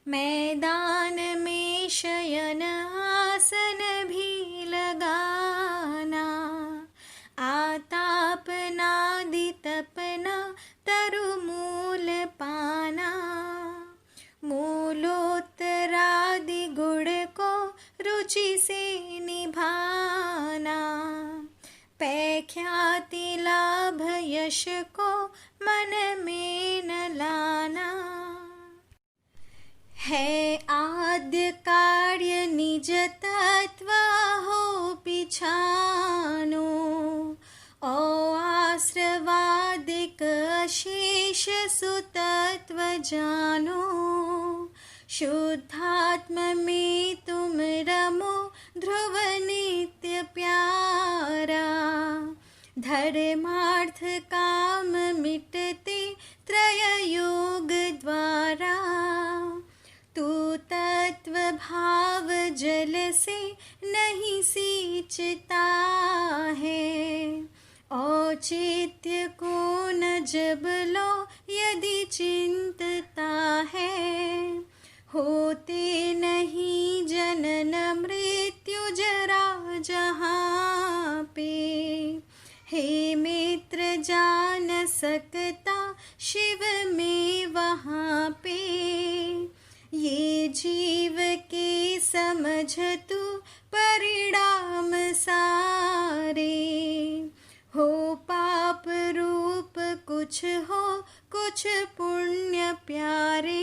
मैदान में शयन आसन भी लगाना, आताप नादि तपना तरुमूल पाना। मूलोत्तरादि गुण को रुचि से निभाना, पैख्याति लाभ यश को मन में न लाना। है आद्य कार्य निज तत्व हो पिछानो, ओ आश्रवादिक अशेष सुतत्व जानो। शुद्धात्म में तुम रमो ध्रुव नित्य प्यारा, धर्मार्थ काम मिटते त्रय योग द्वारा। तू तत्व भाव जल से नहीं सींचता है, औचित्य को न जब लो यदि चिंतता है। होते नहीं जनन मृत्यु जरा जहाँ पे, हे मित्र जान सकता शिव में वहाँ पे। ये जीव के समझ तू परिणाम सारे, हो पाप रूप कुछ हो कुछ पुण्य प्यारे,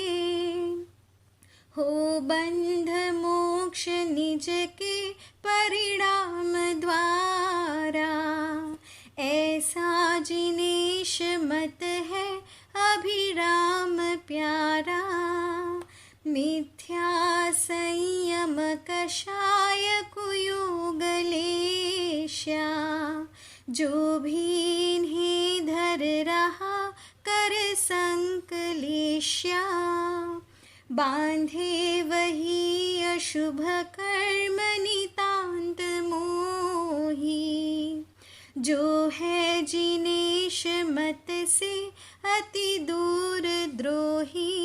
हो बंध मोक्ष निज के परिणाम द्वारा, ऐसा जिनेश मत है अभिराम प्यारा, मिथ्या संयम कषाय कुयोग लेश्या, जो भी इन्हें धर रहा कर संकलेश्या, बांधे वही अशुभ कर्म नितांत मोही, जो है जिनेश मत से अति दूर द्रोही,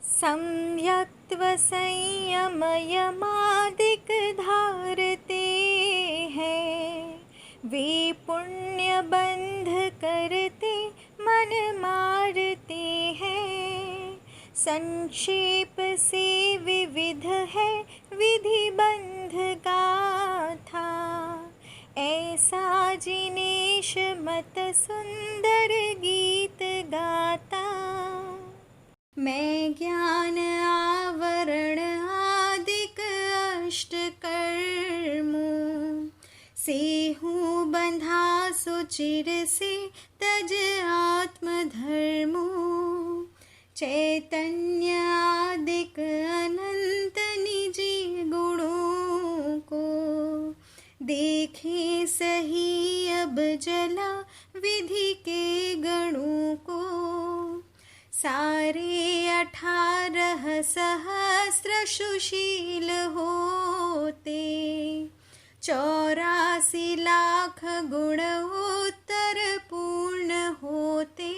सम्यक्त्व संयम यमादिक धारते हैं, वे पुण्य बंध करते मन मारते हैं, संक्षेप से विविध है विधि बंध गाथा, ऐसा जिनेश मत सुंदर गीत गाता, मैं ज्ञान आवरण आदिक अष्ट कर्मों से हूँ बंधा सुचिर से तज आत्म धर्मों, चैतन्य आदिक अनंत निजी गुणों को देखे सही अब जला विधि के गणों को, सारे 18 सहस्र सुशील होते, 84 लाख गुण उत्तर पूर्ण होते,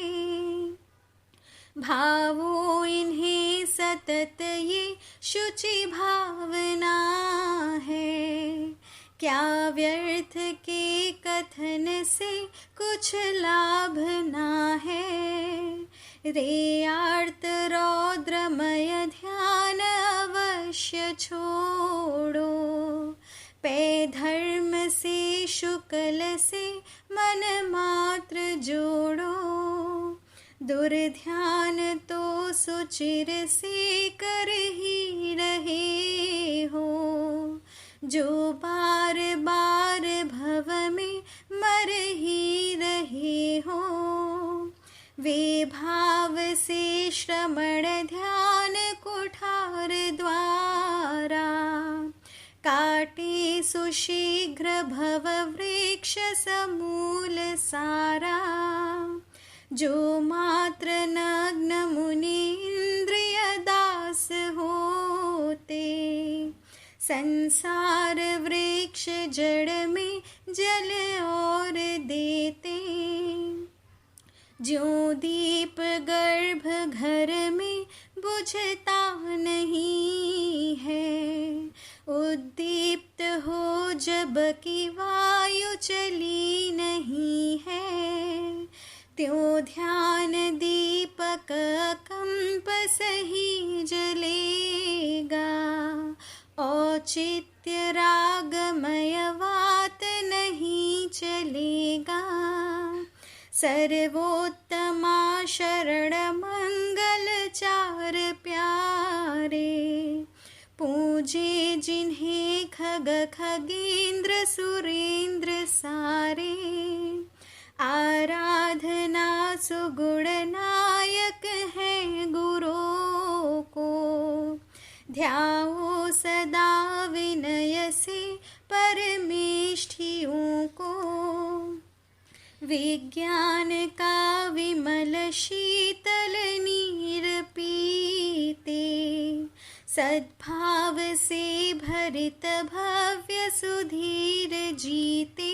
भावो इन्हें सतत ये शुचि भावना है, क्या व्यर्थ के कथन से कुछ लाभ ना है, रे आर्त रौद्रमय ध्यान अवश्य छोड़ो, पे धर्म से शुक्ल से मन मात्र जोड़ो, दुर्ध्यान तो सुचिर से कर ही रहे हो, जो बार बार भव में मर ही रहे हो, वे भाव से श्रमण ध्यान कुठार द्वारा, काटे सुशीघ्र भव वृक्ष समूल सारा, जो मात्र नग्न मुनि इंद्रिय दास होते, संसार वृक्ष जड़ में जल और देते, ज्यों दीप गर्भ घर में बुझता नहीं है, उद्दीप्त हो जब की वायु चली नहीं है, त्यों ध्यान दीपक कंप सही जलेगा, औचित्य रागमय वात नहीं चलेगा, सर्वोत्तमा शरण मंगल चार प्यारे, पूजे जिन्हें खग खगेंद्र सुरेंद्र सारे, आराधना सुगुण नायक है गुरों को, ध्याओ सदा विनय से परमेष्ठियों को, विज्ञान का विमल शीतल नीर पीते, सद्भाव से भरित भव्य सुधीर जीते,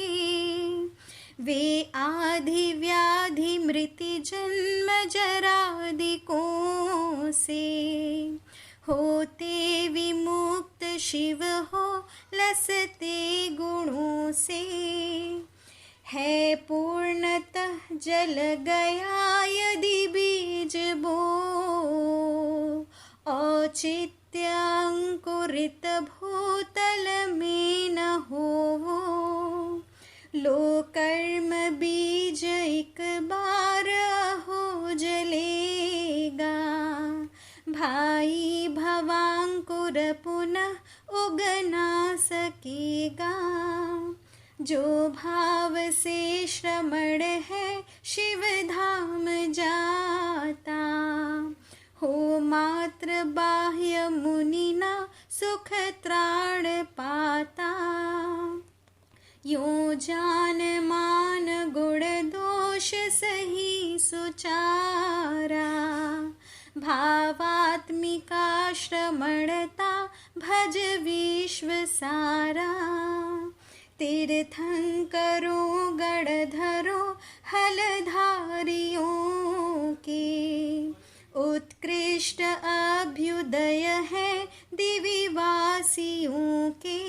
वे आधि व्याधि मृत्यु जन्म जरादिकों से, होते विमुक्त शिव हो लसते गुणों से, है पूर्णतः जल गया यदि बीज बो, चित्यांकुरित भूतल में न होवो, लो कर्म बीज एक बार हो जलेगा, भाई भवांकुर पुनः उग ना सकेगा। जो भाव से श्रमण है शिव धाम जाता, हो मात्र बाह्य मुनिना सुख त्राण पाता। यो जान मान गुण दोष सही सुचारा, भावात्मिका श्रमणता भज विश्व सारा। तीर्थंकरो गणधरो हलधारियों के, उत्कृष्ट अभ्युदय है दिविवासियों के।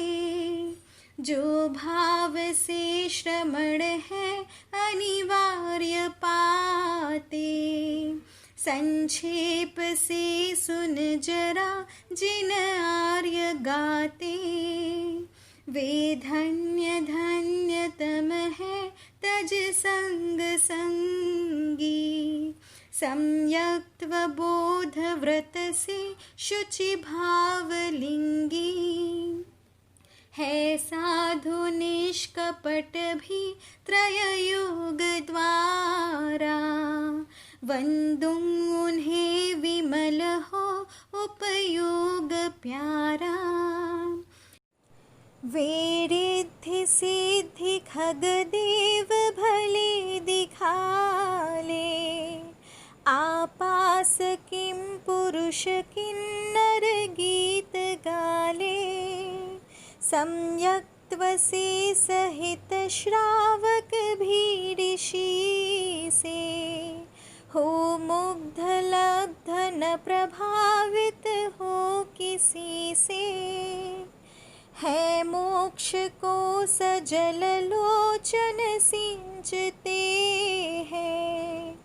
जो भाव से श्रमण है अनिवार्य पाते, संक्षेप से सुन जरा जिन आर्य गाते। वे धन्य धन्यतम है तज संग संगी, सम्यक्त्व बोध व्रत से शुचि भावलिंगी। है साधु निष्कपट भी त्रययोग द्वारा, वंदुं उन्हें विमल हो उपयोग प्यारा। वे रिद्धि सिद्धि खगदेव भले दिखाले, आपास किं पुरुष किन्नर गीत गाले। सम्यक्त्व से सहित श्रावक भी ऋषि से, हो मुग्ध लब्ध न प्रभावित हो किसी से। है मोक्ष को सजल लोचन सिंचते हैं,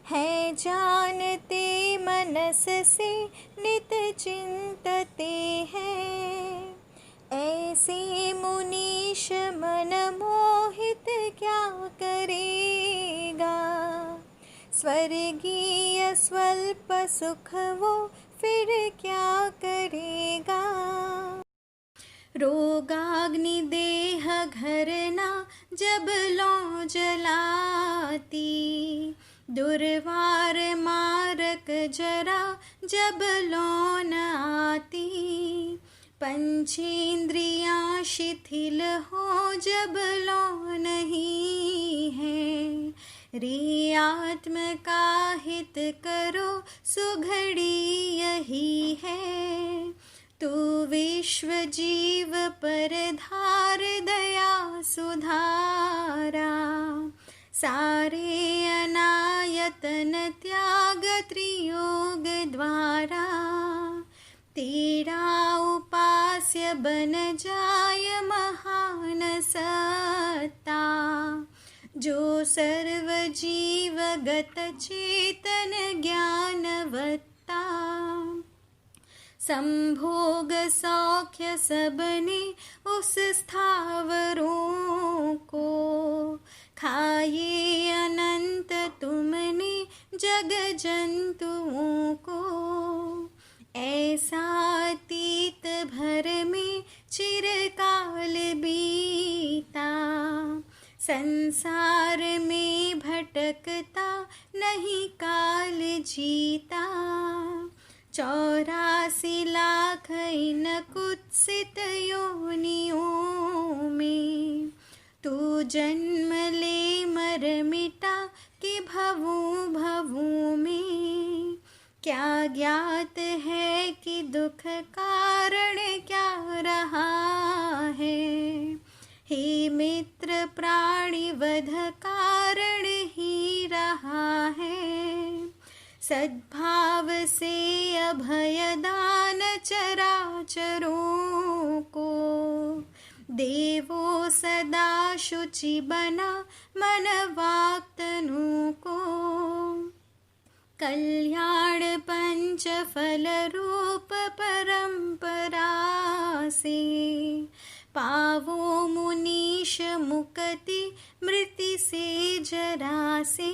है जानते मनस से नित चिंतते हैं। ऐसे मुनीश मन मोहित क्या करेगा, स्वर्गीय स्वल्प सुख वो फिर क्या करेगा। रोगाग्नि देह घरना जब लौ जलाती, दुर्वार मारक जरा जब लौ न आती। पंचेंद्रियां शिथिल हो जब लौ नहीं है, रे आत्म का हित करो सुघड़ी यही है। तू विश्व जीव पर धार दया सुधारा, सारे अनायतन त्याग त्रियोग द्वारा। तेरा उपास्य बन जाय महान सत्ता, जो सर्व जीवगत चेतन ज्ञानवत्ता। संभोग सौख्य सबने उस स्थावरों को, खाए अनंत तुमने जग जंतुओं को। ऐसा अतीत भर में चिरकाल बीता, संसार में भटकता नहीं काल जीता। 84 लाख इन कुत्सित योनियों में, तू जन्म ले मर मिटा कि भवों भवों में। क्या ज्ञात है कि दुख कारण क्या रहा है, हे मित्र प्राणी वध कारण ही रहा है। सद्भाव से अभय दान चराचरों को, देवो सदा शुचि बना मन वाक तनु को। कल्याण पंच फल रूप परंपरा से, पावो मुनीश मुक्ति मृति से जरा से।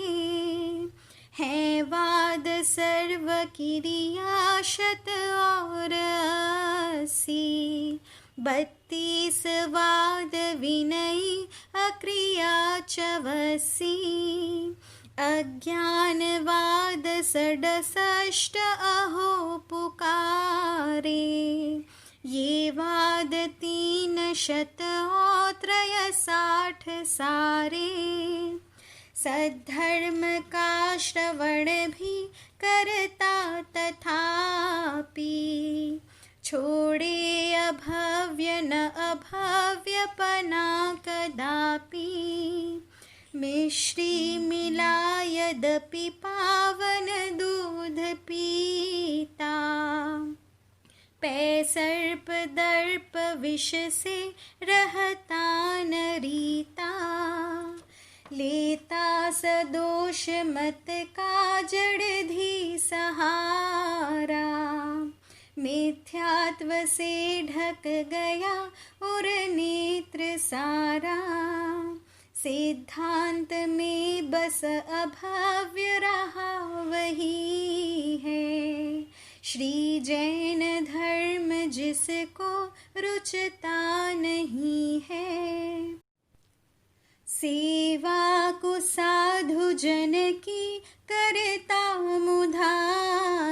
है वाद सर्व क्रिया शत और 80, 32 वाद विनयी अक्रिया 84, अज्ञानवाद 67 अहो पुकारे। ये वाद 300 और 63 सारे, सद्धर्म का श्रवण भी करता तथापि, छोड़े अभव्य न अभव्यपना कदापि। मिश्री मिला यद्यपि पावन दूध पीता, पै सर्प दर्प विष से रहता न रीता। लेता सदोष मत का जड़धी सहारा, मिथ्यात्व से ढक गया और नेत्र सारा। सिद्धांत में बस अभव्य रहा वही है, श्री जैन धर्म जिसको रुचता नहीं है। सेवा को साधु जन की करता मुधा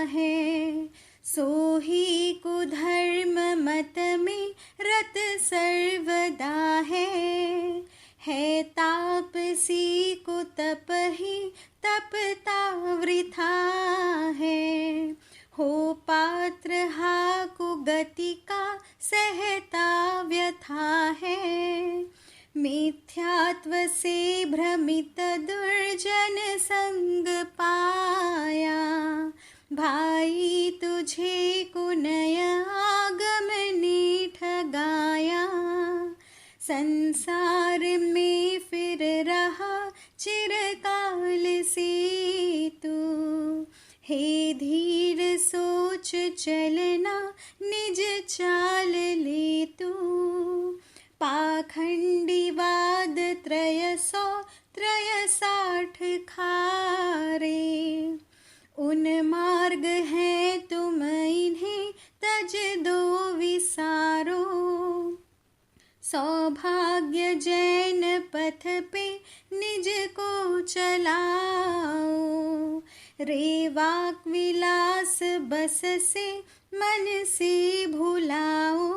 है, सोही को धर्म मत में रत सर्वदा है तापसी को तप ही तपता वृथा है। हो पात्र हा को गति का सहता व्यथा है। मिथ्यात्व से भ्रमित दुर्जन संग पाया, भाई तुझे को नय आगम ने ठगाया। संसार में फिर रहा चिरकाल से तू, हे धीर सोच चलना निज चाल ले तू। पाखंडीवाद 363 खारे, उन मार्ग है तुम इन्हें तज दो विसारो। सौभाग्य जैन पथ पे निज को चलाओ, रे वाक विलास बस से मन से भुलाओ।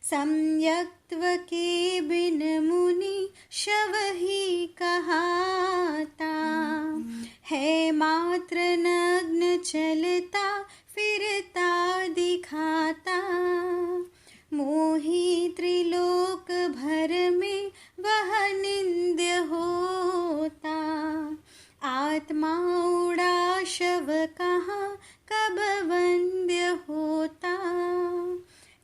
सम्यक्त्व के बिन मुनि शव ही कहाता, है मात्र नग्न चलता फिरता दिखाता। मोही त्रिलोक भर में वह निंद्य होता, आत्मा उड़ा शव कहाँ कब वंद्य होता।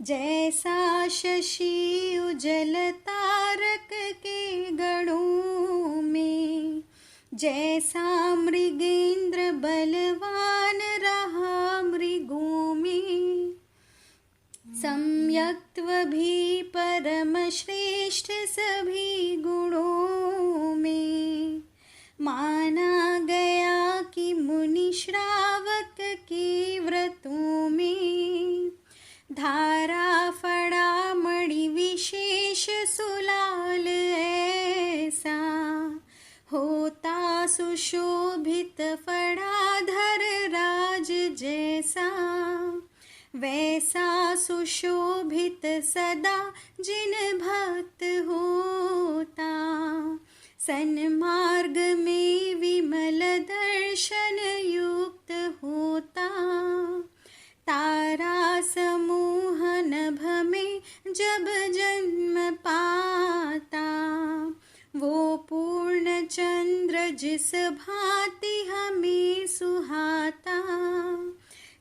जैसा शशि उजल तारक के गढ़ों में, जैसा मृगेंद्र बलवान रहा मृगों में। सम्यक्त्व भी परम श्रेष्ठ सभी गुणों में, माना गया कि मुनि श्रावक के व्रतों में। धारा फड़ा मणि विशेष सुलाल ऐसा, होता सुशोभित फड़ा धर राज जैसा। वैसा सुशोभित सदा जिन भक्त होता, सन्मार्ग में विमल दर्शन युक्त होता। तारा समूह नभ में जब जन्म पाता, वो पूर्ण चंद्र जिस भांति हमें सुहाता।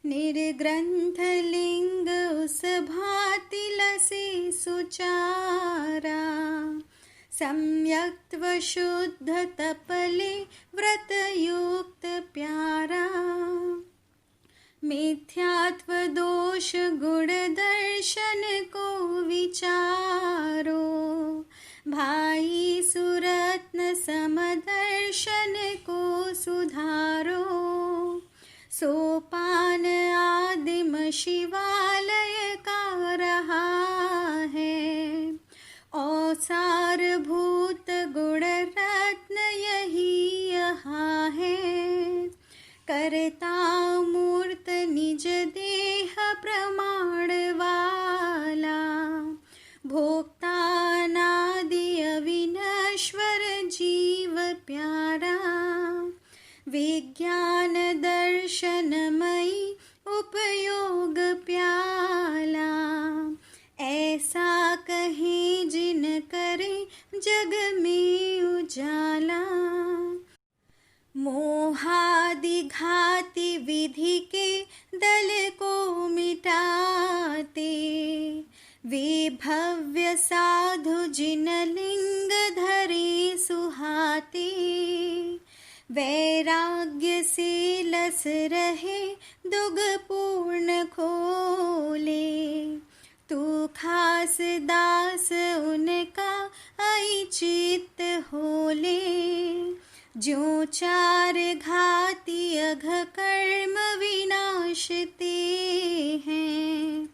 निर्ग्रंथ लिंग उस भांति लसे सुचारा, सम्यक्त्व शुद्ध तपले व्रतयुक्त प्यारा, मिथ्यात्व दोष गुण दर्शन को विचारो, भाई सुरत्न समदर्शन को सुधारो, सोपान आदिम शिवालय का रहा है, औसार भूत गुण रत्न यही यहाँ है, करता मूर्त निज देह प्रमाण वाला, भोक्ता नादि अविनश्वर जीव प्यारा, विज्ञान दर्शनमयी उपयोग प्याला, ऐसा कहे जिन करे जग में उजाला, मोहादि घाति विधि के दल को मिटाते, वे भव्य साधु जिन लिंग धरे सुहाते, वैराग्य से लस रहे दुग पूर्ण खोले, तू खास दास उनका आई चित्त होले, जो चार घाती अघ कर्म विनाशते हैं,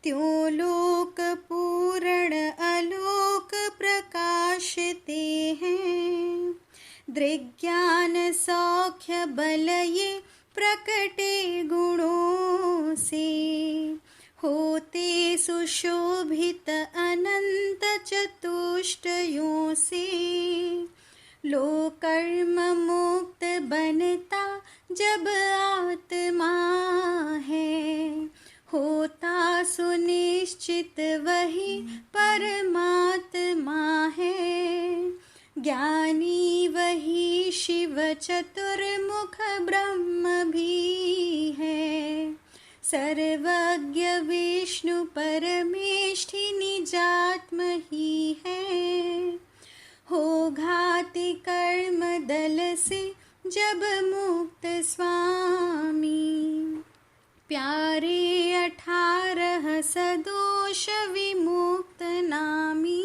त्यों लोक पूर्ण अलोक प्रकाशते हैं, दृग्ज्ञान सौख्य बल ये प्रकटे गुणों से, होते सुशोभित अनंत चतुष्टयों से, लोक कर्म मुक्त बनता जब आत्मा है, होता सुनिश्चित वही परमात्मा है, ज्ञानी वही शिव चतुर्मुख ब्रह्म भी है, सर्वज्ञ विष्णु परमेष्ठि निजात्म ही है, हो घाति कर्म दल से जब मुक्त स्वामी, प्यारे 18 सदोष विमुक्त नामी,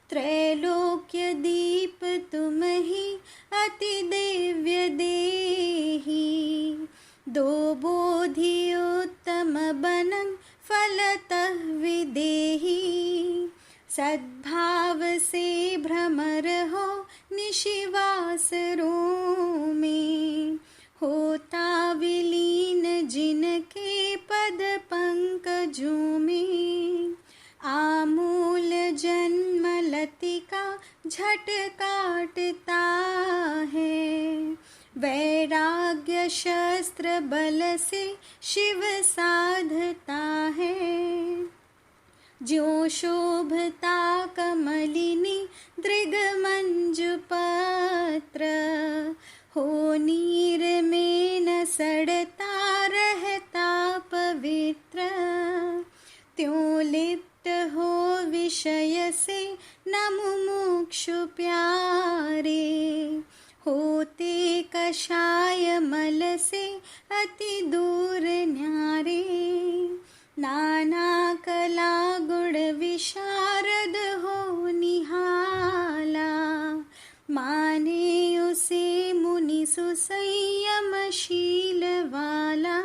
त्रैलोक्य दीप तुम ही अति दिव्य देही, दो बोधि उत्तम बनन फलतः विदेही, सद्भाव से भ्रमर हो निशिवासरों में, होता विलीन जिनके पद पंकजों में, आमूल जन्म लतिका झट काटता है, वैराग्य शस्त्र बल से शिव साधता है, जो शोभता कमलिनी दृग मंजु पत्र, हो नीर में न सड़ता रहता पवित्र, त्यों लिप्त हो विषय से न मुमुक्षु प्यारे, होते कषाय मल से अति दूर न्यारे, नाना कला गुण विशारद हो निहाला, माने उसे मुनि सुसंयमशील वाला,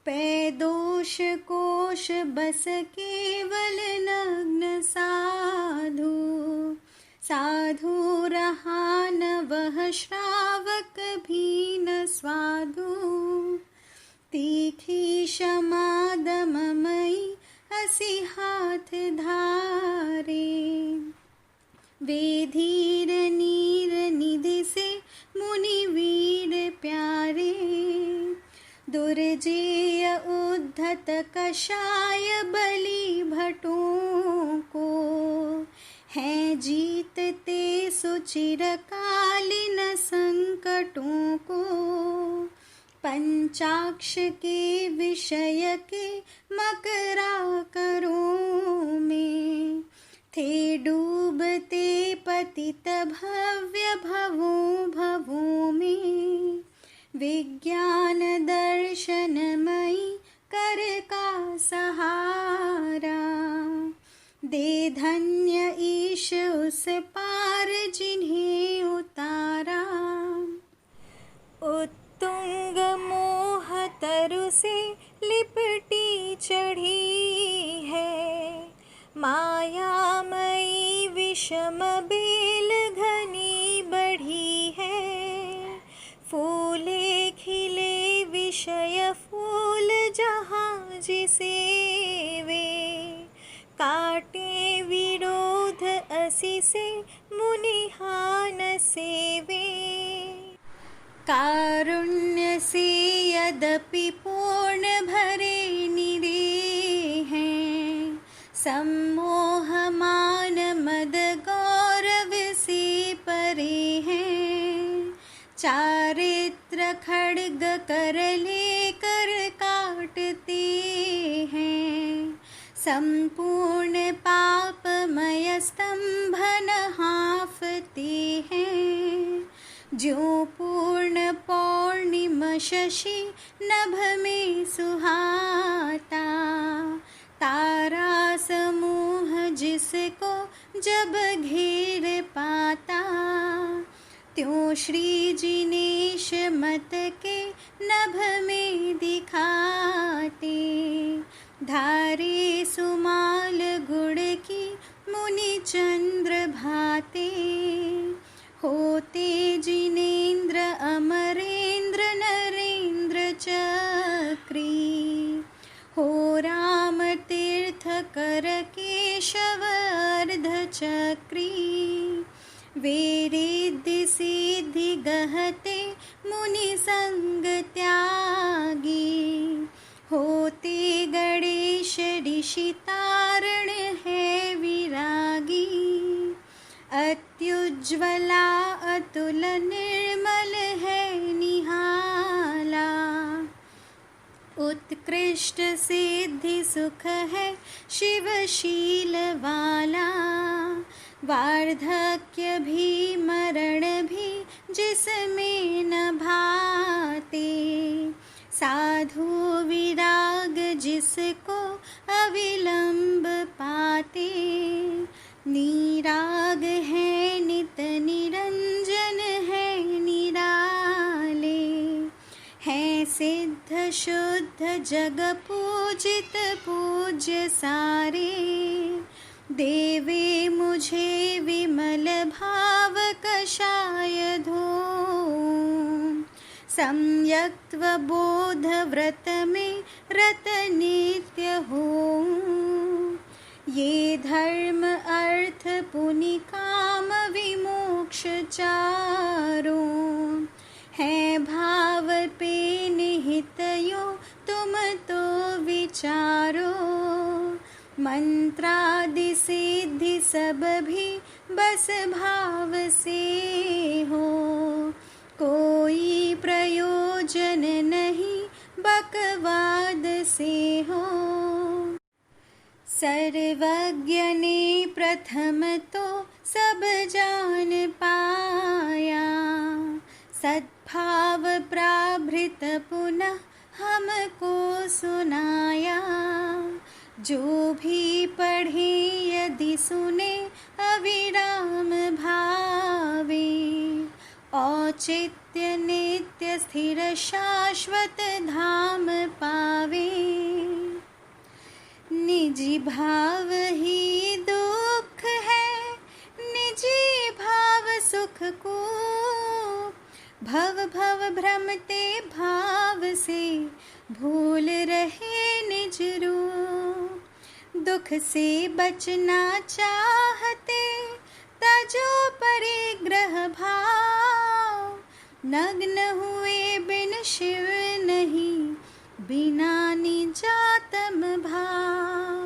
पैदोष कोश बस केवल नग्न साधु, साधु रहा न वह श्रावक भी न स्वादु, तीखी क्षमा दममयी हसी हाथ धारे, वे धीर नीर निधि से मुनि वीर प्यारे, दुर्जेय उद्धत कषाय बलि भटों को, हैं जीतते सुचिरकालीन संकटों को, पंचाक्ष के विषय के मकरा करों में, थे डूबते पतित भव्य भवों भवों में, विज्ञान दर्शनमयी कर का सहारा, दे धन्य ईश उस पार जिन्हें उतारा। उत्तुंग मोह तरु से लिपटी चढ़ी है, मायामयी विषम बेल घनी बढ़ी है। फूले खिले विषय फूल जहाँ जिसे वे, काटे विरोध असी से मुनिहान सेवे। कारुण्य से यद्यपि पूर्ण भरे निरे हैं, सम्मोह मान मद गौरव से परे हैं। चारित्र खड्ग कर लेकर काटते हैं, संपूर्ण पापमय स्तंभन हाँफते हैं। ज्यों पूर्ण पौर्णिमा शशि नभ में सुहाता, तारा समूह जिसको जब घेर पाता। त्यों श्री जिनेश मत के नभ में दिखाते, धारे सुमाल गुण की मुनि चंद्र भाते। होते जिनेन्द्र अमरेंद्र नरेंद्र चक्री, हो राम तीर्थ कर केशव अर्ध चक्री। वे रिद्धि सिद्धि गहते मुनि संग त्यागी, होते गणेश ऋषि तारण है विरागी। अत्युज्ज्वला अतुल निर्मल है निहाला, उत्कृष्ट सिद्धि सुख है शिवशील वाला। वार्धक्य भी मरण भी जिसमें न भाते, साधु विराग जिसको अविलंब पाते। निराग है नित निरंजन है निराले, है सिद्ध शुद्ध जग पूजित पूज्य सारे। देवे मुझे विमल भाव कषाय धूम, सम्यक्त्व बोध व्रत में रत नित्य होऊं। ये धर्म अर्थ पुनि काम विमोक्ष चारों, है भाव पे निहित यो तुम तो विचारो। मंत्रादि सिद्धि सब भी बस भाव से हो, कोई प्रयोजन नहीं बकवाद से हो। सर्वज्ञ ने प्रथम तो सब जान पाया, सद्भाव प्राभृत पुनः हमको सुनाया। जो भी पढ़े यदि सुने अविराम भावे, औचित्य नित्य स्थिर शाश्वत धाम पावे। निजी भाव ही दुख है, निजी भाव सुख को। भव भव भ्रमते भाव से, भूल रहे निज रूप। दुख से बचना चाहते, तजो परिग्रह भाव। नग्न हुए बिन शिव नहीं, बिना निजातम भाव।